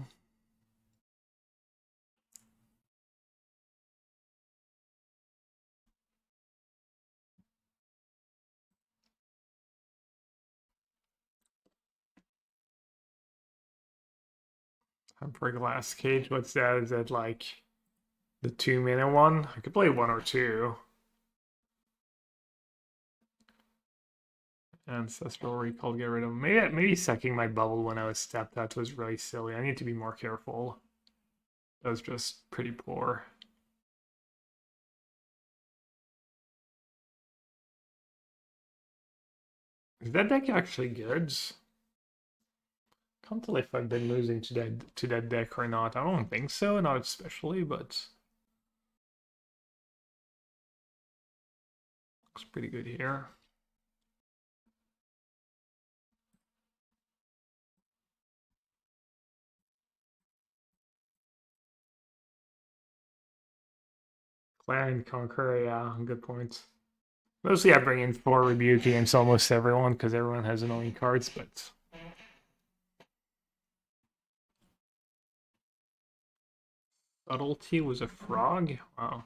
Temporary Glass Cage. What's that? Is that like the 2-mana one? I could play 1 or 2. Ancestral Recall, get rid of them. Maybe sucking my bubble when I was stepped. That was really silly. I need to be more careful. That was just pretty poor. Is that deck actually good? Can't tell if I've been losing to that deck or not. I don't think so, not especially, but looks pretty good here. Clan and Conquer, yeah, good point. Mostly I bring in 4 rebuke against almost everyone because everyone has annoying cards, but subtlety was a frog? Wow.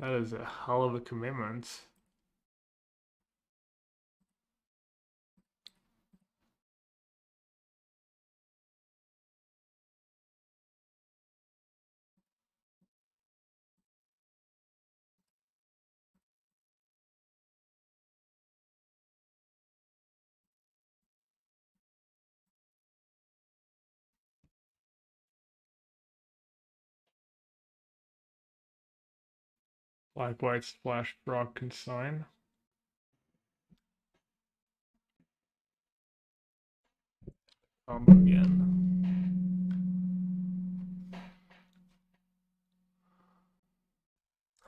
That is a hell of a commitment. Black white splash frog consign. Again.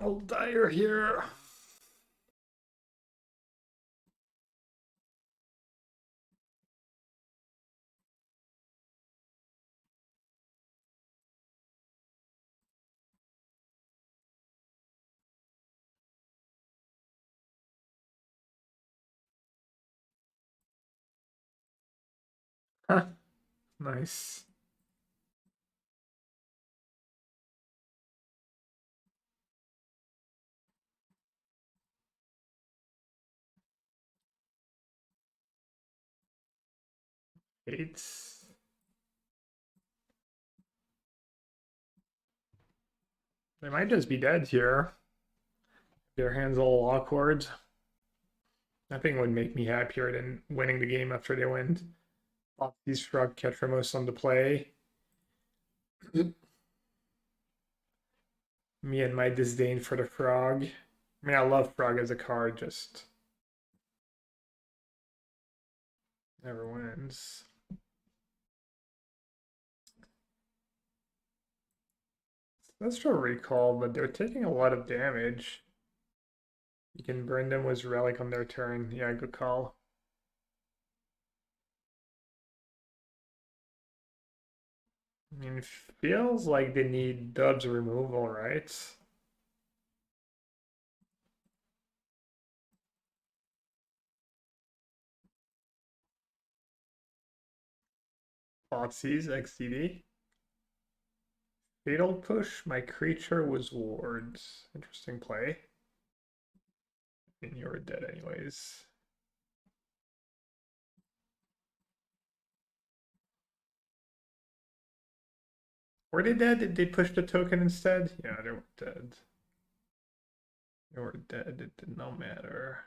I'll dire here. Huh. Nice. Eight. They might just be dead here. Their hand's all awkward. Nothing would make me happier than winning the game after they went. These frog catch most on the play. Me and my disdain for the frog. I mean, I love frog as a card, just never wins. Let's try recall, but they're taking a lot of damage. You can burn them with relic on their turn. Yeah, good call. I mean, it feels like they need Dub's removal, right? Thoughtseize, XTD. Fatal push, my creature was wards. Interesting play. And you're dead anyways. Were they dead? Did they push the token instead? Yeah, they were dead. They were dead. It did not matter.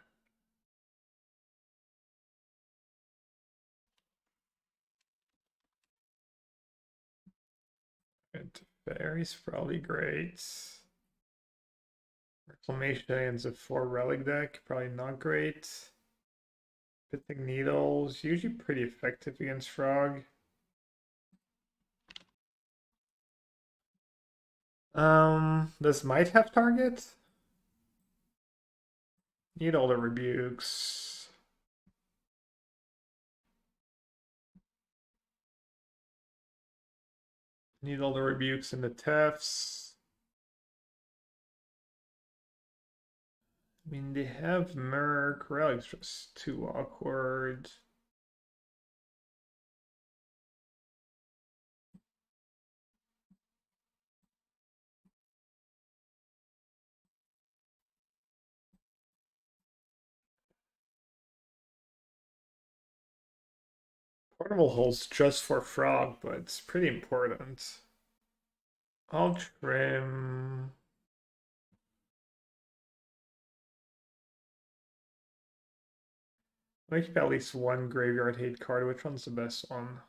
And Fairy's probably great. Reclamation ends a 4 relic deck, probably not great. Pithing Needles, usually pretty effective against Frog. This might have target. Need all the rebukes. Need all the rebukes and the Tefts. I mean, they have Merc. Relic's just too awkward. Portable holes just for Frog, but it's pretty important. I'll trim. I keep at least one graveyard hate card. Which one's the best one?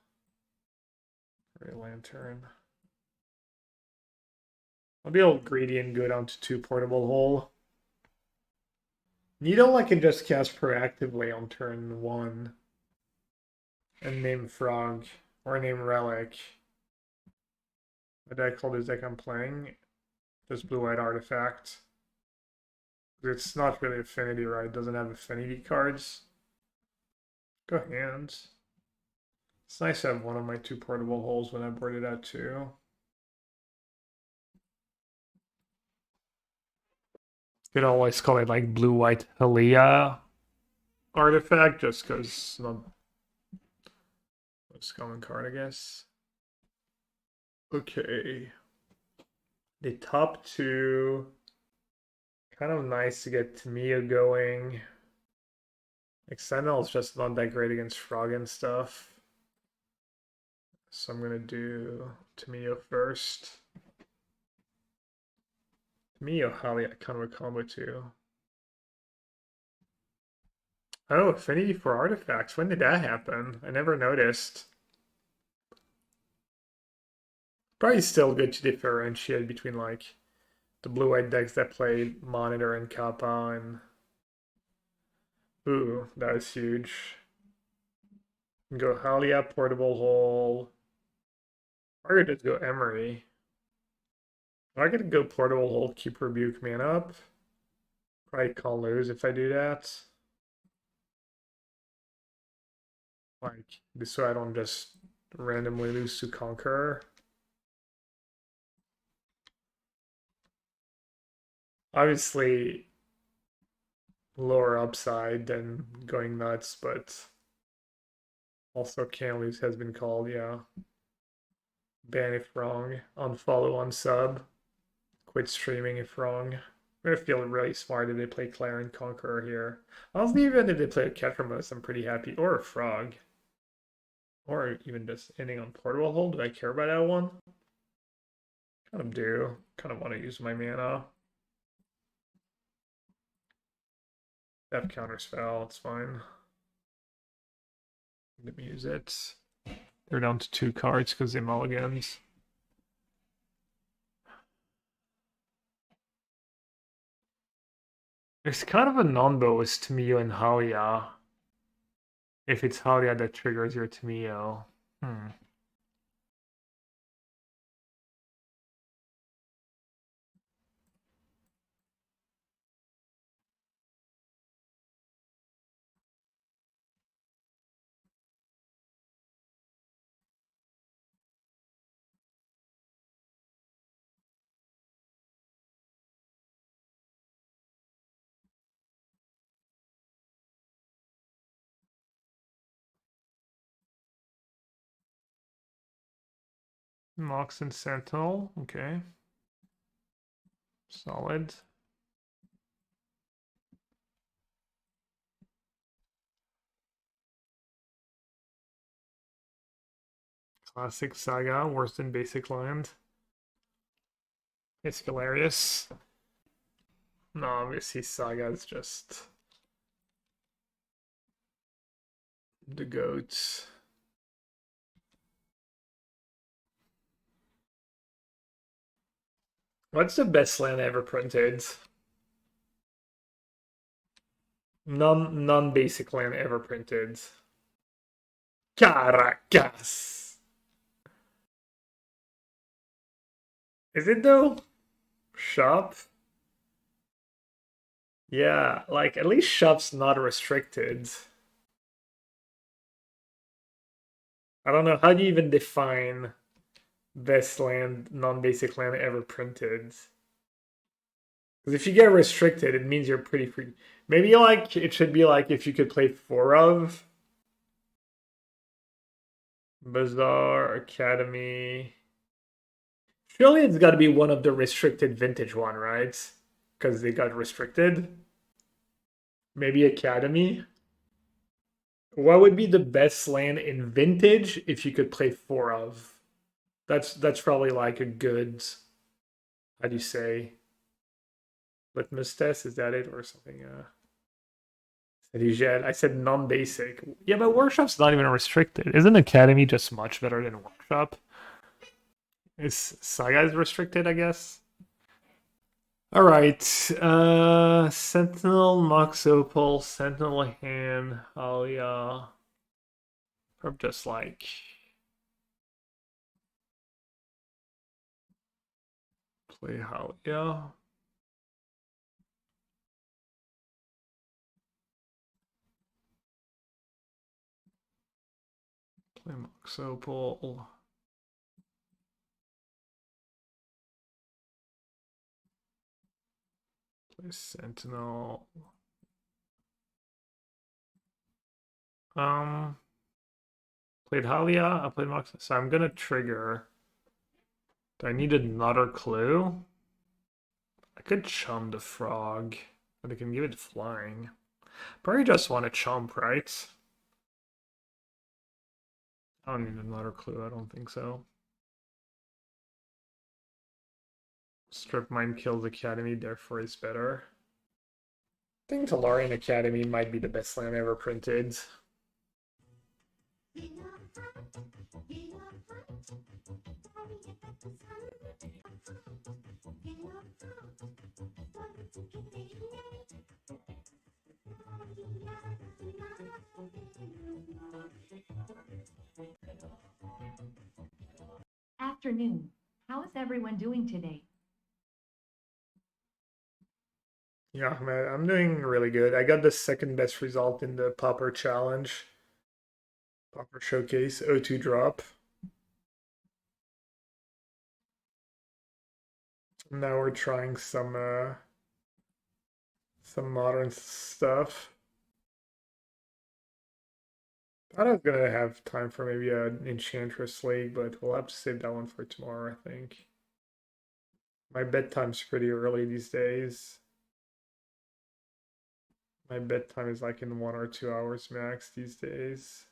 Gray Lantern. I'll be all greedy and go down to 2 portable hole. Needle I can just cast proactively on turn 1. And name Frog. Or name Relic. What deck called this deck I'm playing? This blue-white artifact. It's not really affinity, right? It doesn't have affinity cards. Go hands. It's nice to have one of my 2 portable holes when I board it out too. Could always call it like blue-white Halia artifact, just because not most common card, I guess. Okay. The top two, kind of nice to get Tamiya going. Like Sentinel's just not that great against Frog and stuff. So I'm gonna do Tamiya first. Tamiya Halia kind of a combo too. Oh, affinity for artifacts. When did that happen? I never noticed. Probably still good to differentiate between like the blue-white decks that play Monitor and Kappa and... Ooh, that was huge. Go Halia, Portable Hole. Or I could just go Emery. I could go Portable Hole, keep Rebuke Man up. Probably can't lose if I do that. Like, this way I don't just randomly lose to Conqueror. Obviously, lower upside than going nuts, but also can't lose has been called, yeah. Ban if wrong, unfollow, unsub, quit streaming if wrong. I'm gonna feel really smart if they play Claire and Conqueror here. Honestly, even if they play a Ketramos, I'm pretty happy. Or a Frog. Or even just ending on Portable Hold. Do I care about that one? Kind of do. Kind of want to use my mana. That counters foul, it's fine. Let me use it. They're down to 2 cards because they mulligans. There's kind of a non-bow with Tamiyo and Halia. If it's Halia that triggers your Tamiyo. Mox and Sentinel, okay. Solid. Classic Saga, worse than basic land. It's hilarious. No, obviously Saga is just the goats. What's the best land ever printed? Non-basic land ever printed. Caracas. Is it though? Shop? Yeah, like at least shop's not restricted. I don't know, how do you even define best land, non-basic land ever printed? Because if you get restricted, it means you're pretty free. Maybe like it should be like if you could play 4 of Bazaar, Academy. Surely it's got to be one of the restricted vintage one, right? Because they got restricted. Maybe Academy. What would be the best land in vintage if you could play 4 of? That's probably like a good, how do you say, litmus test? Is that it or something? I said non-basic. Yeah, but Workshop's not even restricted. Isn't Academy just much better than Workshop? Is Saga is restricted, I guess? Alright. Sentinel, Mox Opal, Sentinel Hand, Alia. Probably just like play Halia. Play Mox Opal. Play Sentinel. Played Halia. I played Mox. So I'm gonna trigger. Do I need another clue? I could chum the frog, but I can give it flying. Probably just want to chump, right? I don't need another clue. I don't think so. Strip Mine kills Academy, therefore is better. I think Tolarian Academy might be the best land ever printed. Afternoon. How is everyone doing today? Yeah, man, I'm doing really good. I got the second best result in the Popper Challenge. Popper Showcase, O2 drop. Now we're trying some modern stuff. Thought I was gonna have time for maybe an Enchantress League, but we'll have to save that one for tomorrow, I think. My bedtime's pretty early these days. My bedtime is like in 1 or 2 hours max these days.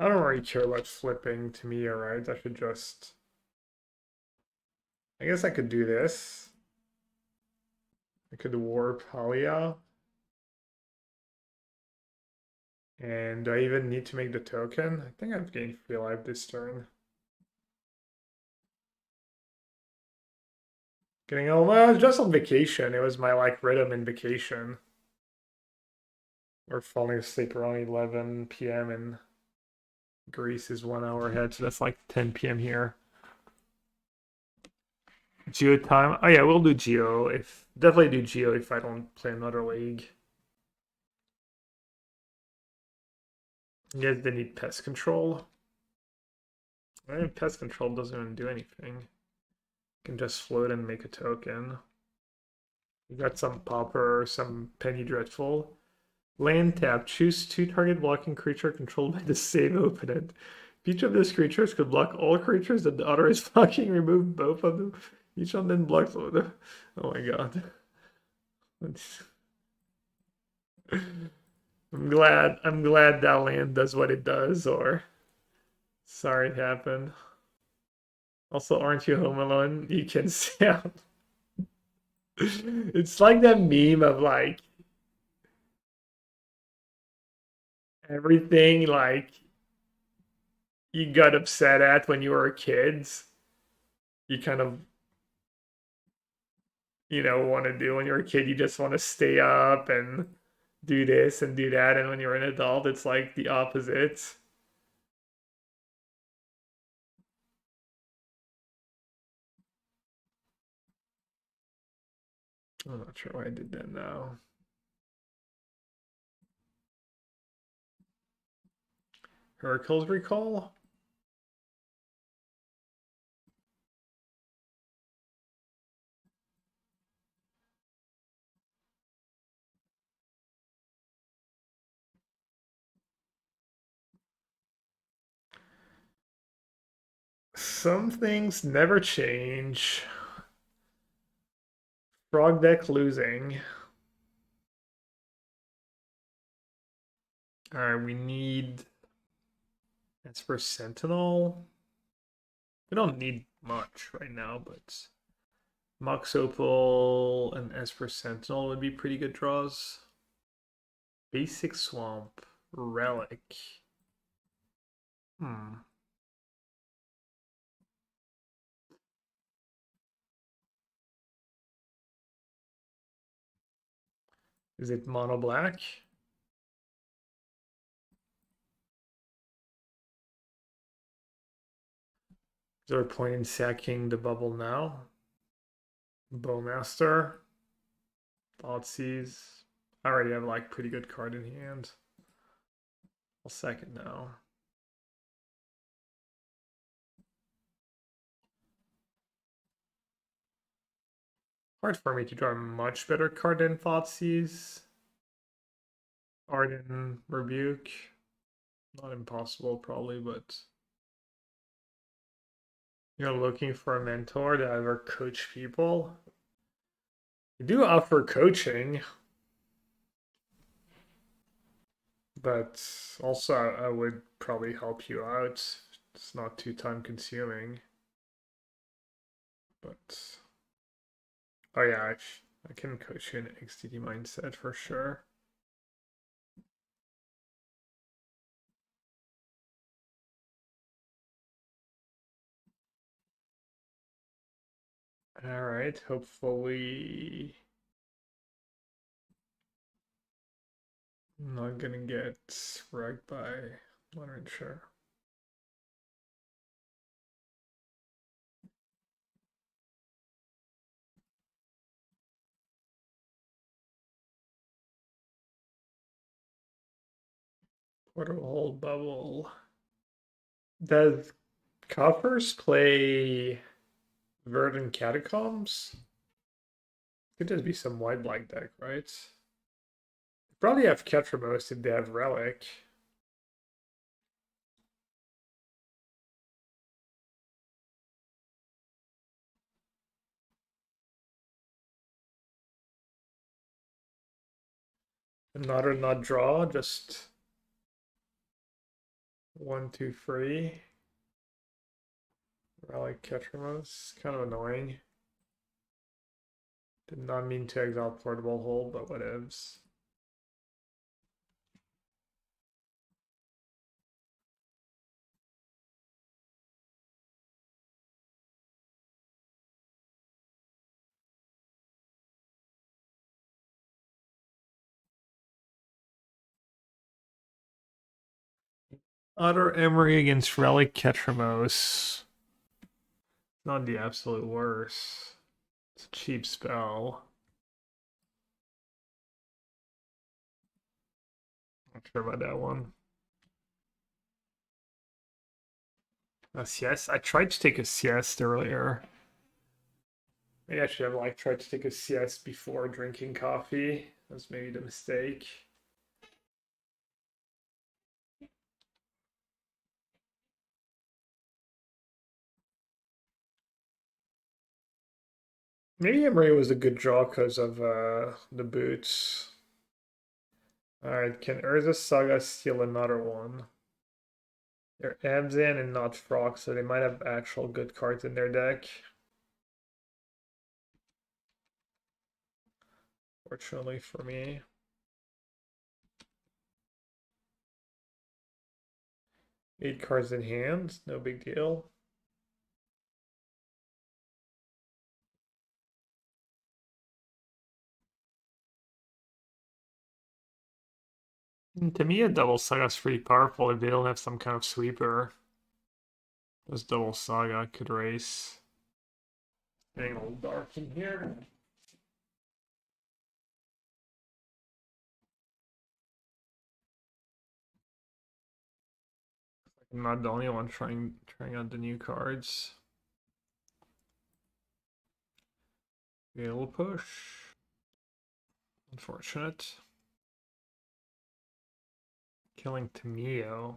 I don't really care about flipping to me, alright? I should just... I guess I could do this. I could warp Halia. And do I even need to make the token? I think I've gained free life this turn. Getting well, I was just on vacation. It was my like rhythm in vacation. We're falling asleep around 11 p.m. and Greece is 1 hour ahead, so that's like 10 p.m. here. Geo time. Oh yeah, we'll do Geo. If definitely do Geo if I don't play another league. You guys didn't need pest control. I mean, pest control doesn't even do anything. You can just float and make a token. You got some popper, some penny dreadful. Land tap. Choose 2 target blocking creature controlled by the same opponent. If each of those creatures could block all creatures and the other is blocking, remove both of them. Each one then blocks all of them. Oh my god. I'm glad that land does what it does, or sorry it happened. Also, aren't you home alone? You can sound. It's like that meme of like everything like you got upset at when you were kids. You kind of want to do when you're a kid. You just want to stay up and do this and do that. And when you're an adult, it's like the opposite. I'm not sure why I did that now. Heracle's Recall? Some things never change. Frog deck losing. Alright, we need Esper Sentinel. We don't need much right now, but Mox Opal and Esper Sentinel would be pretty good draws. Basic Swamp. Relic. Hmm. Is it mono black? Is there a point in sacking the bubble now? Bowmaster. Thoughtseize. I already have like pretty good card in hand. I'll sack it now. Hard for me to draw a much better card than Thoughtseize. Arden Rebuke. Not impossible, probably, but you're looking for a mentor to ever coach people. You do offer coaching, but also I would probably help you out. It's not too time consuming. But oh yeah, I can coach you in XTD mindset for sure. All right, hopefully I'm not gonna get wrecked by, not even sure. Portal hole bubble. Does Coffers play Verdant Catacombs? Could just be some white black deck, right? Probably have Ketramos if they have Relic. Another not draw, just 1, 2, 3. Relic Ketramos, kind of annoying. Did not mean to exile portable hole, but whatevs. Otter Emery against Relic Ketramos. Not the absolute worst. It's a cheap spell. Not sure about that one. A siesta? I tried to take a siesta earlier. Maybe I should have like tried to take a siesta before drinking coffee. That's maybe the mistake. Maybe Emery was a good draw because of the boots. Alright, can Urza Saga steal another one? They're Abzan and not Frog, so they might have actual good cards in their deck. Fortunately for me. Eight cards in hand, no big deal. To me, a double saga is pretty powerful if they don't have some kind of sweeper. This double saga could race. Getting a little dark in here. I'm not the only one trying out the new cards. Okay, a little push. Unfortunate. Killing Tamio.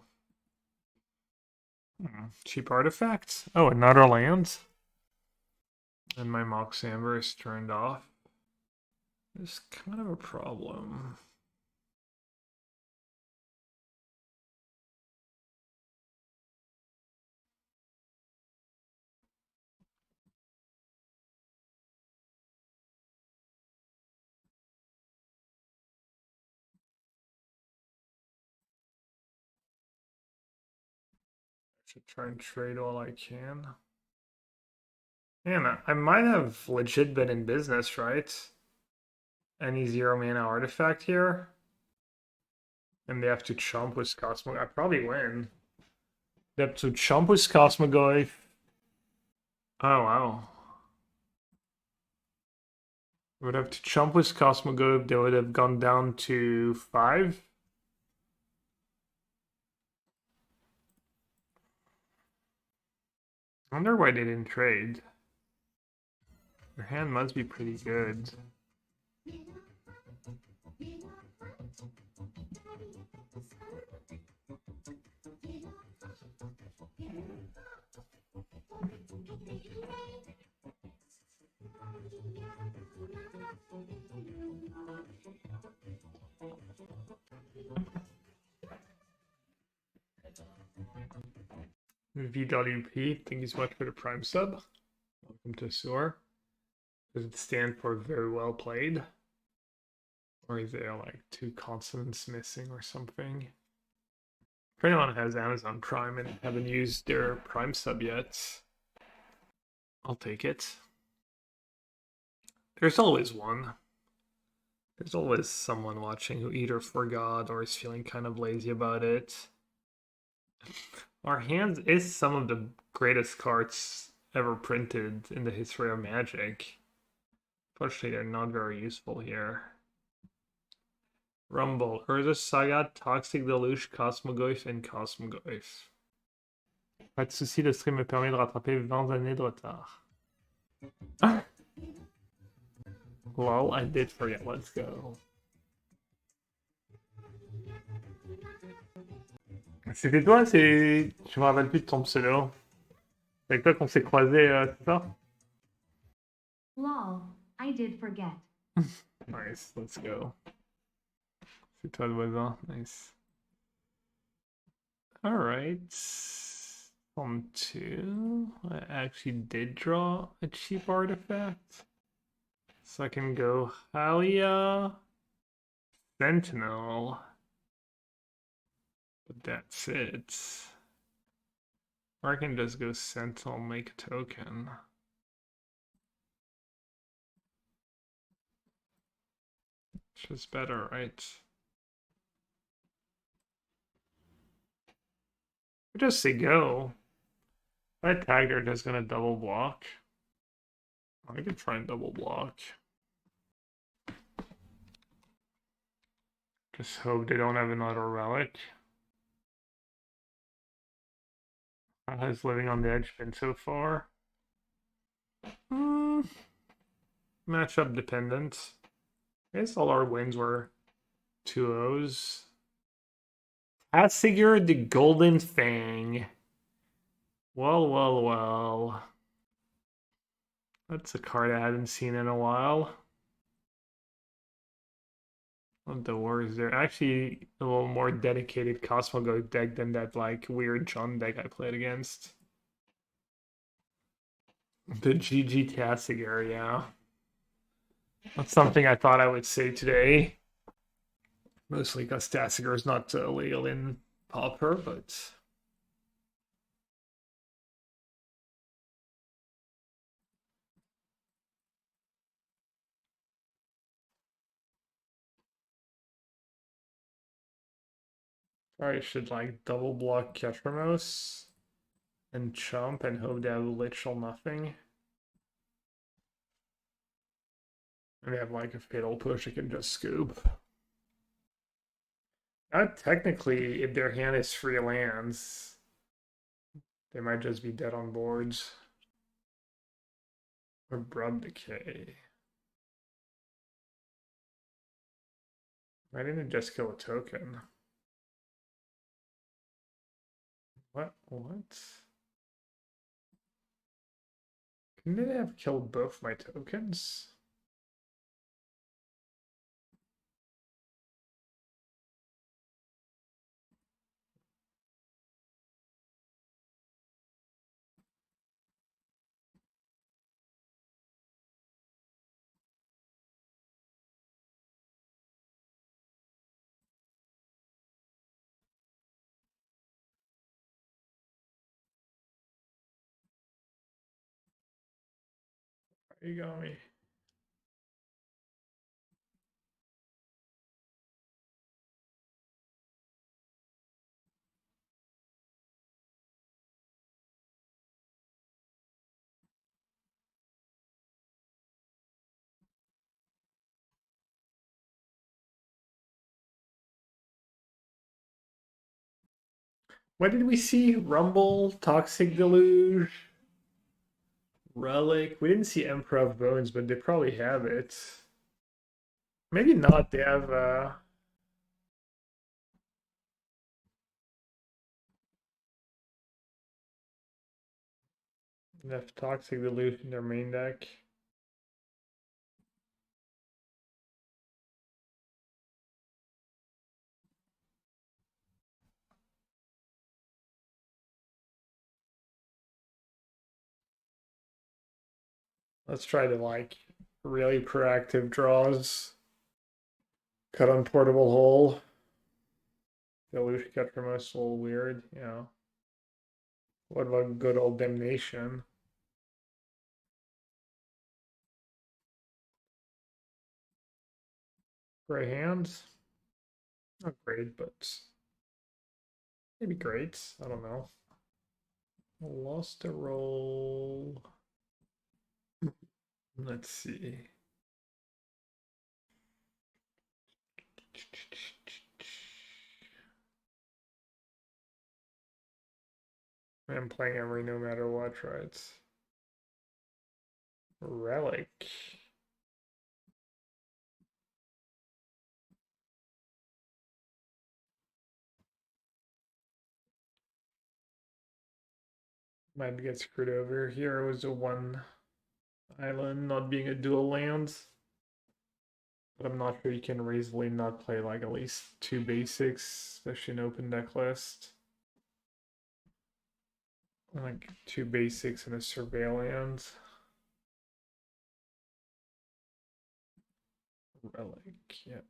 Cheap artifacts. Oh, another land. And my Mox Amber is turned off. It's kind of a problem. Should try and trade all I can. Man, I might have legit been in business, right? Any 0-mana artifact here? And they have to chomp with Cosmo. I probably win. They have to chomp with Cosmogoyf. Oh, wow. Would have to chomp with Cosmogoyf. They would have gone down to 5. I wonder why they didn't trade. Your hand must be pretty good. VWP, thank you so much for the Prime sub. Welcome to Soar. Does it stand for very well played? Or is there like two consonants missing or something? If anyone has Amazon Prime and haven't used their Prime sub yet, I'll take it. There's always one. There's always someone watching who either forgot or is feeling kind of lazy about it. Our hands is some of the greatest cards ever printed in the history of Magic. Unfortunately, they're not very useful here. Rumble, Urza Saga, Toxic Deluge, Cosmogoyf and Cosmogoyf. Pas de soucis, le stream me permet de rattraper 20 années de retard. Lol, I did forget. Let's go. C'était toi, c'est... Je me rappelle plus de ton pseudo. C'est avec toi qu'on s'est croisés, c'est ça? Lol, I did forget. Nice, let's go. C'est toi le voisin, nice. Alright. On 2. I actually did draw a cheap artifact. So I can go Halia, Sentinel. But that's it. Or I can just go Sentinel, make a token. It's just better, right? I just say go. If I tag they're just gonna double block. I could try and double block. Just hope they don't have another relic. How has living on the edge been so far? Matchup dependent. I guess all our wins were 2-0s. Assigur the Golden Fang. Well, well, well. That's a card I hadn't seen in a while. What the worries there? Actually, a little more dedicated Cosmogoat deck than that like weird John deck I played against. The GG Tassiger, yeah. That's something I thought I would say today. Mostly because Tassiger is not legal in Pauper, but... I should like double block Ketramos and chump and hope they have literal nothing. And they have like a fatal push I can just scoop. Technically, if their hand is 3 lands, they might just be dead on boards. Or Brub Decay. Why didn't it just kill a token? What? Couldn't it have killed both my tokens? You got me. What did we see? Rumble, Toxic Deluge, Relic. We didn't see Emperor of Bones, but they probably have it. Maybe not. They have Toxic Delusion in their main deck. Let's try to like really proactive draws. Cut on Portable Hole. Delusion cut from us a little weird, yeah. What about good old Damnation? Great hands. Not great, but maybe great. I don't know. Lost a roll. Let's see. I'm playing every no matter what, right? Relic. Might get screwed over. Here it was a one island, not being a dual land. But I'm not sure you can reasonably not play like at least two basics, especially an open deck list. Like two basics and a surveillance. Relic, yeah.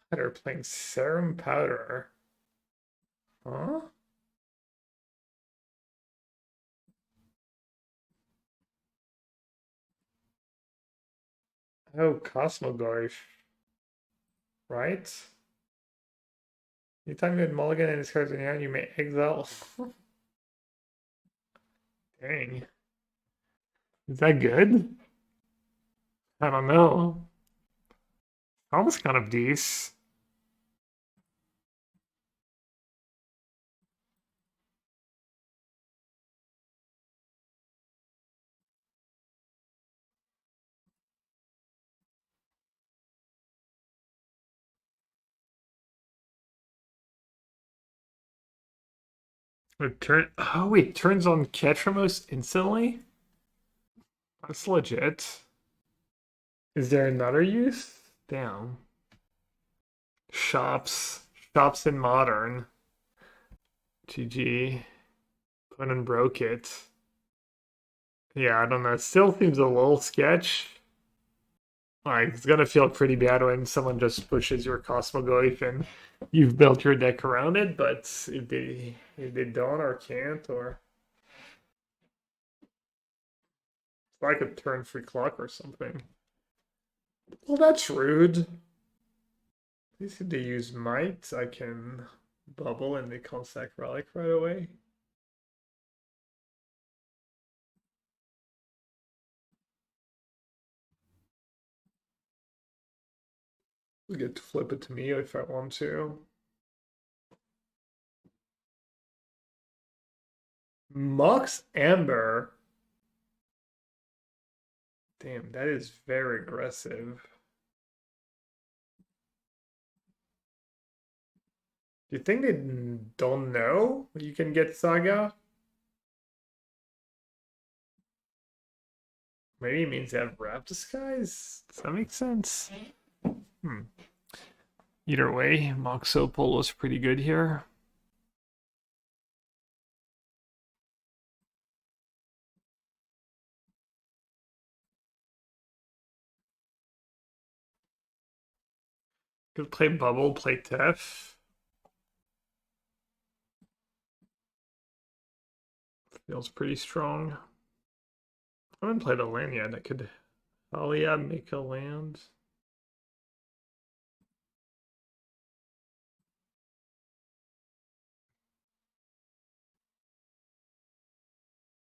They're playing Serum Powder. Huh? Oh, Cosmogorf. Right? Anytime you had Mulligan and his cards in your hand, you may exile. Dang. Is that good? I don't know. Almost kind of decent. Oh wait, turns on Ketramos instantly? That's legit. Is there another use? Damn. Shops. Shops in modern. GG. Put and broke it. Yeah, I don't know. It still seems a little sketch. Like, it's gonna feel pretty bad when someone just pushes your Cosmoglyph and you've built your deck around it, but if they don't or can't, or it's like a turn free clock or something. Well, that's rude. At least if they use might, I can bubble and they can't sack relic right away. I get to flip it to me if I want to. Mox Amber. Damn, that is very aggressive. Do you think they don't know you can get Saga? Maybe it means they have Wrap Disguise? Does that make sense? Hmm. Either way, Mox Opal was pretty good here. Could play Bubble, play Tef. Feels pretty strong. I haven't played a land yet. I could, oh yeah, make a land.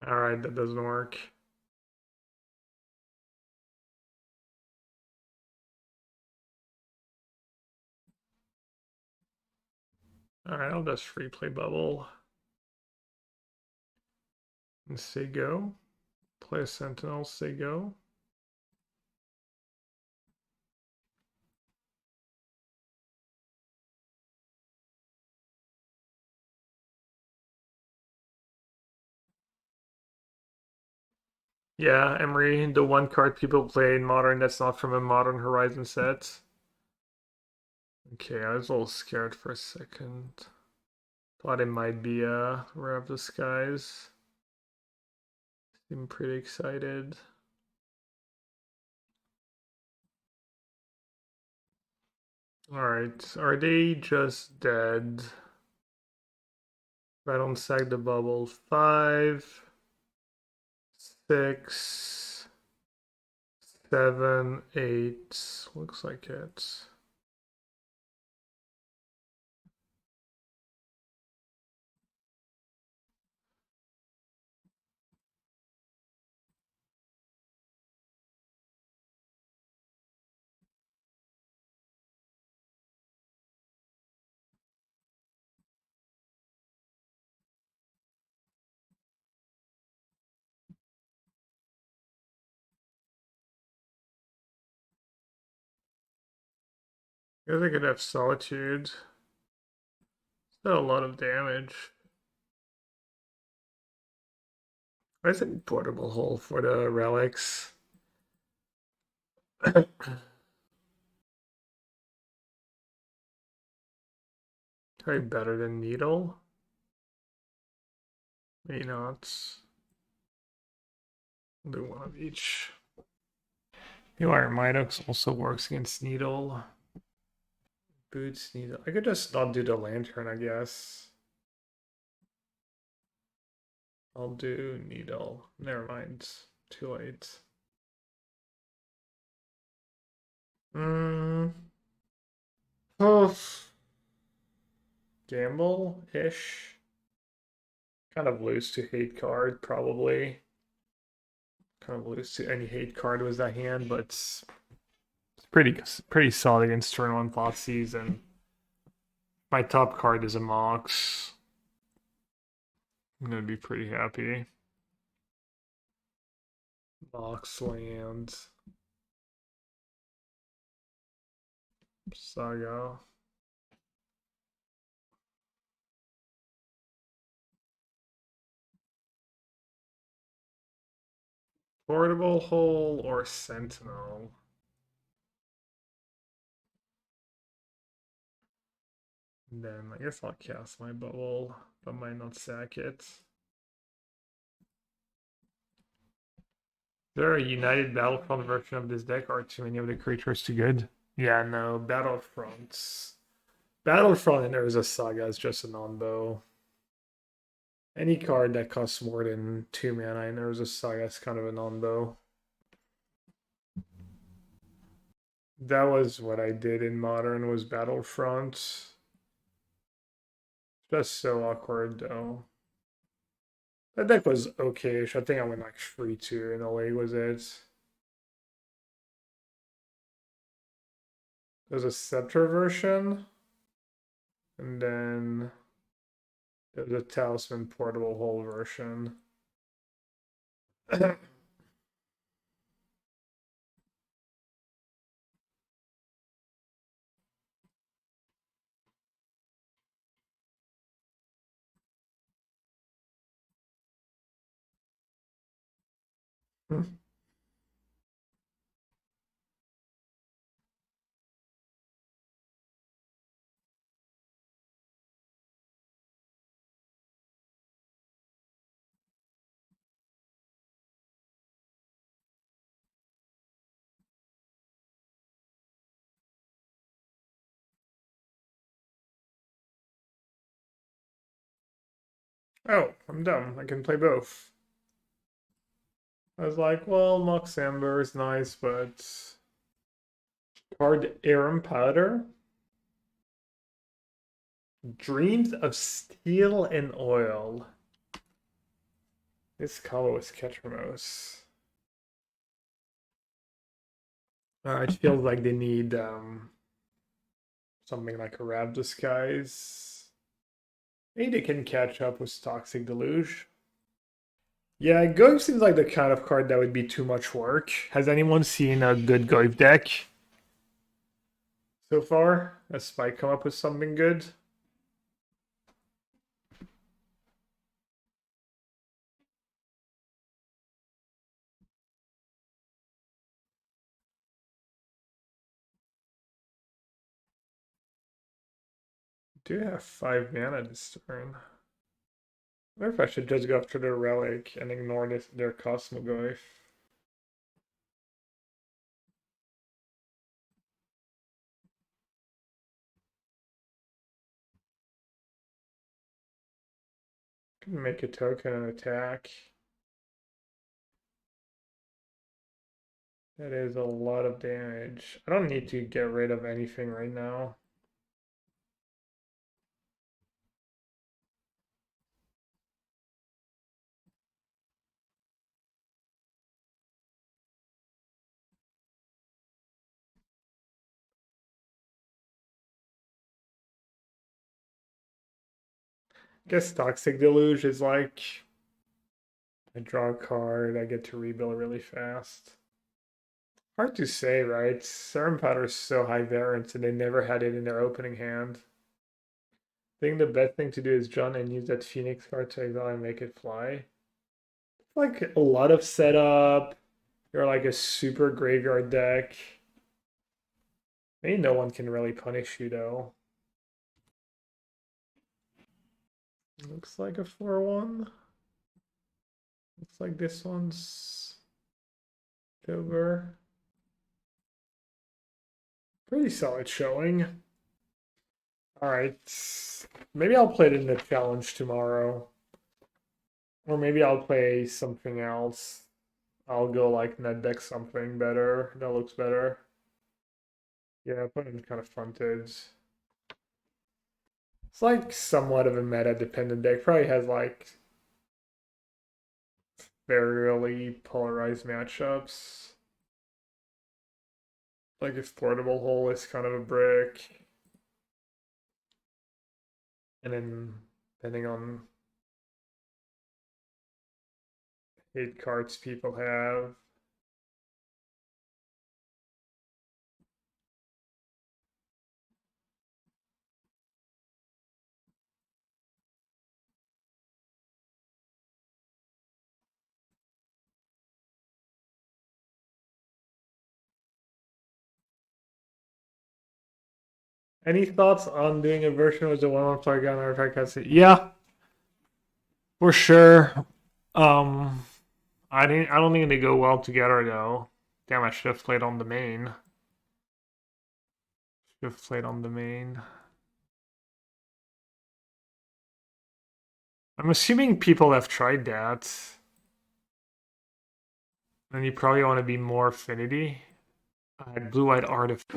Alright, that doesn't work. Alright, I'll just free play bubble. And say go. Play a sentinel, say go. Yeah, Emery, the one card people play in Modern that's not from a Modern Horizon set. Okay, I was a little scared for a second. Thought it might be a Rare of the Skies. I'm pretty excited. Alright, are they just dead? If I don't sack the bubble. 5, 6, 7, 8. Looks like it. I guess I could have Solitude. Still a lot of damage. Where's a portable hole for the relics? Probably better than Needle. Maybe not. I'll do one of each. Haywire Midox also works against Needle. Boots Needle. I could just not do the Lantern, I guess. I'll do Needle. Never mind. Too late. Oh. Gamble-ish. Kind of lose to hate card, probably. Kind of lose to any hate card with that hand, but it's pretty solid against turn 1 Thoughtseize, and my top card is a Mox. I'm gonna be pretty happy. Mox land. Saga. Portable hole or sentinel? And then I guess I'll cast my bubble, but might not sack it. Is there a United Battlefront version of this deck? Are too many of the creatures too good? Yeah, no, Battlefronts. Battlefront and Urza Saga is just a non-bow. Any card that costs more than 2 mana in Urza Saga is kind of a non-bow. That was what I did in Modern, was Battlefront. Just so awkward though. That deck was okay-ish. I think I went like 3-2 in the league, was it? There's a Scepter version. And then there's a Talisman Portable Hole version. Oh, I'm dumb. I can play both. I was like, well, Mox Amber is nice, but card Aram Powder. Dreams of Steel and Oil. This color is Ketramos. It feels like they need something like a Rab Disguise. Maybe they can catch up with Toxic Deluge. Yeah, Goyf seems like the kind of card that would be too much work. Has anyone seen a good Goyf deck so far? Has Spike come up with something good? Do have 5 mana this turn. I wonder if I should just go after the Relic and ignore their Cosmogoyf. Can make a token and attack. That is a lot of damage. I don't need to get rid of anything right now. I guess Toxic Deluge is like I draw a card, I get to rebuild really fast. Hard to say, right? Serum Powder is so high variance and they never had it in their opening hand. I think the best thing to do is John and use that Phoenix card to exile and make it fly. It's like a lot of setup. You're like a super graveyard deck. Maybe no one can really punish you though. Looks like a 4-1. Looks like this one's over. Pretty solid showing. Alright. Maybe I'll play it in the challenge tomorrow. Or maybe I'll play something else. I'll go like net deck something better. That looks better. Yeah, put in kind of fronted. It's like somewhat of a meta dependent deck. Probably has like very really polarized matchups. Like if Portable Hole is kind of a brick. And then depending on hate cards people have. Any thoughts on doing a version with the 1-1 plug on artifact castle? Yeah, for sure. I don't think they go well together though. Damn, I should have played on the main. Should have played on the main. I'm assuming people have tried that. And you probably want to be more affinity. I had blue-white artifact.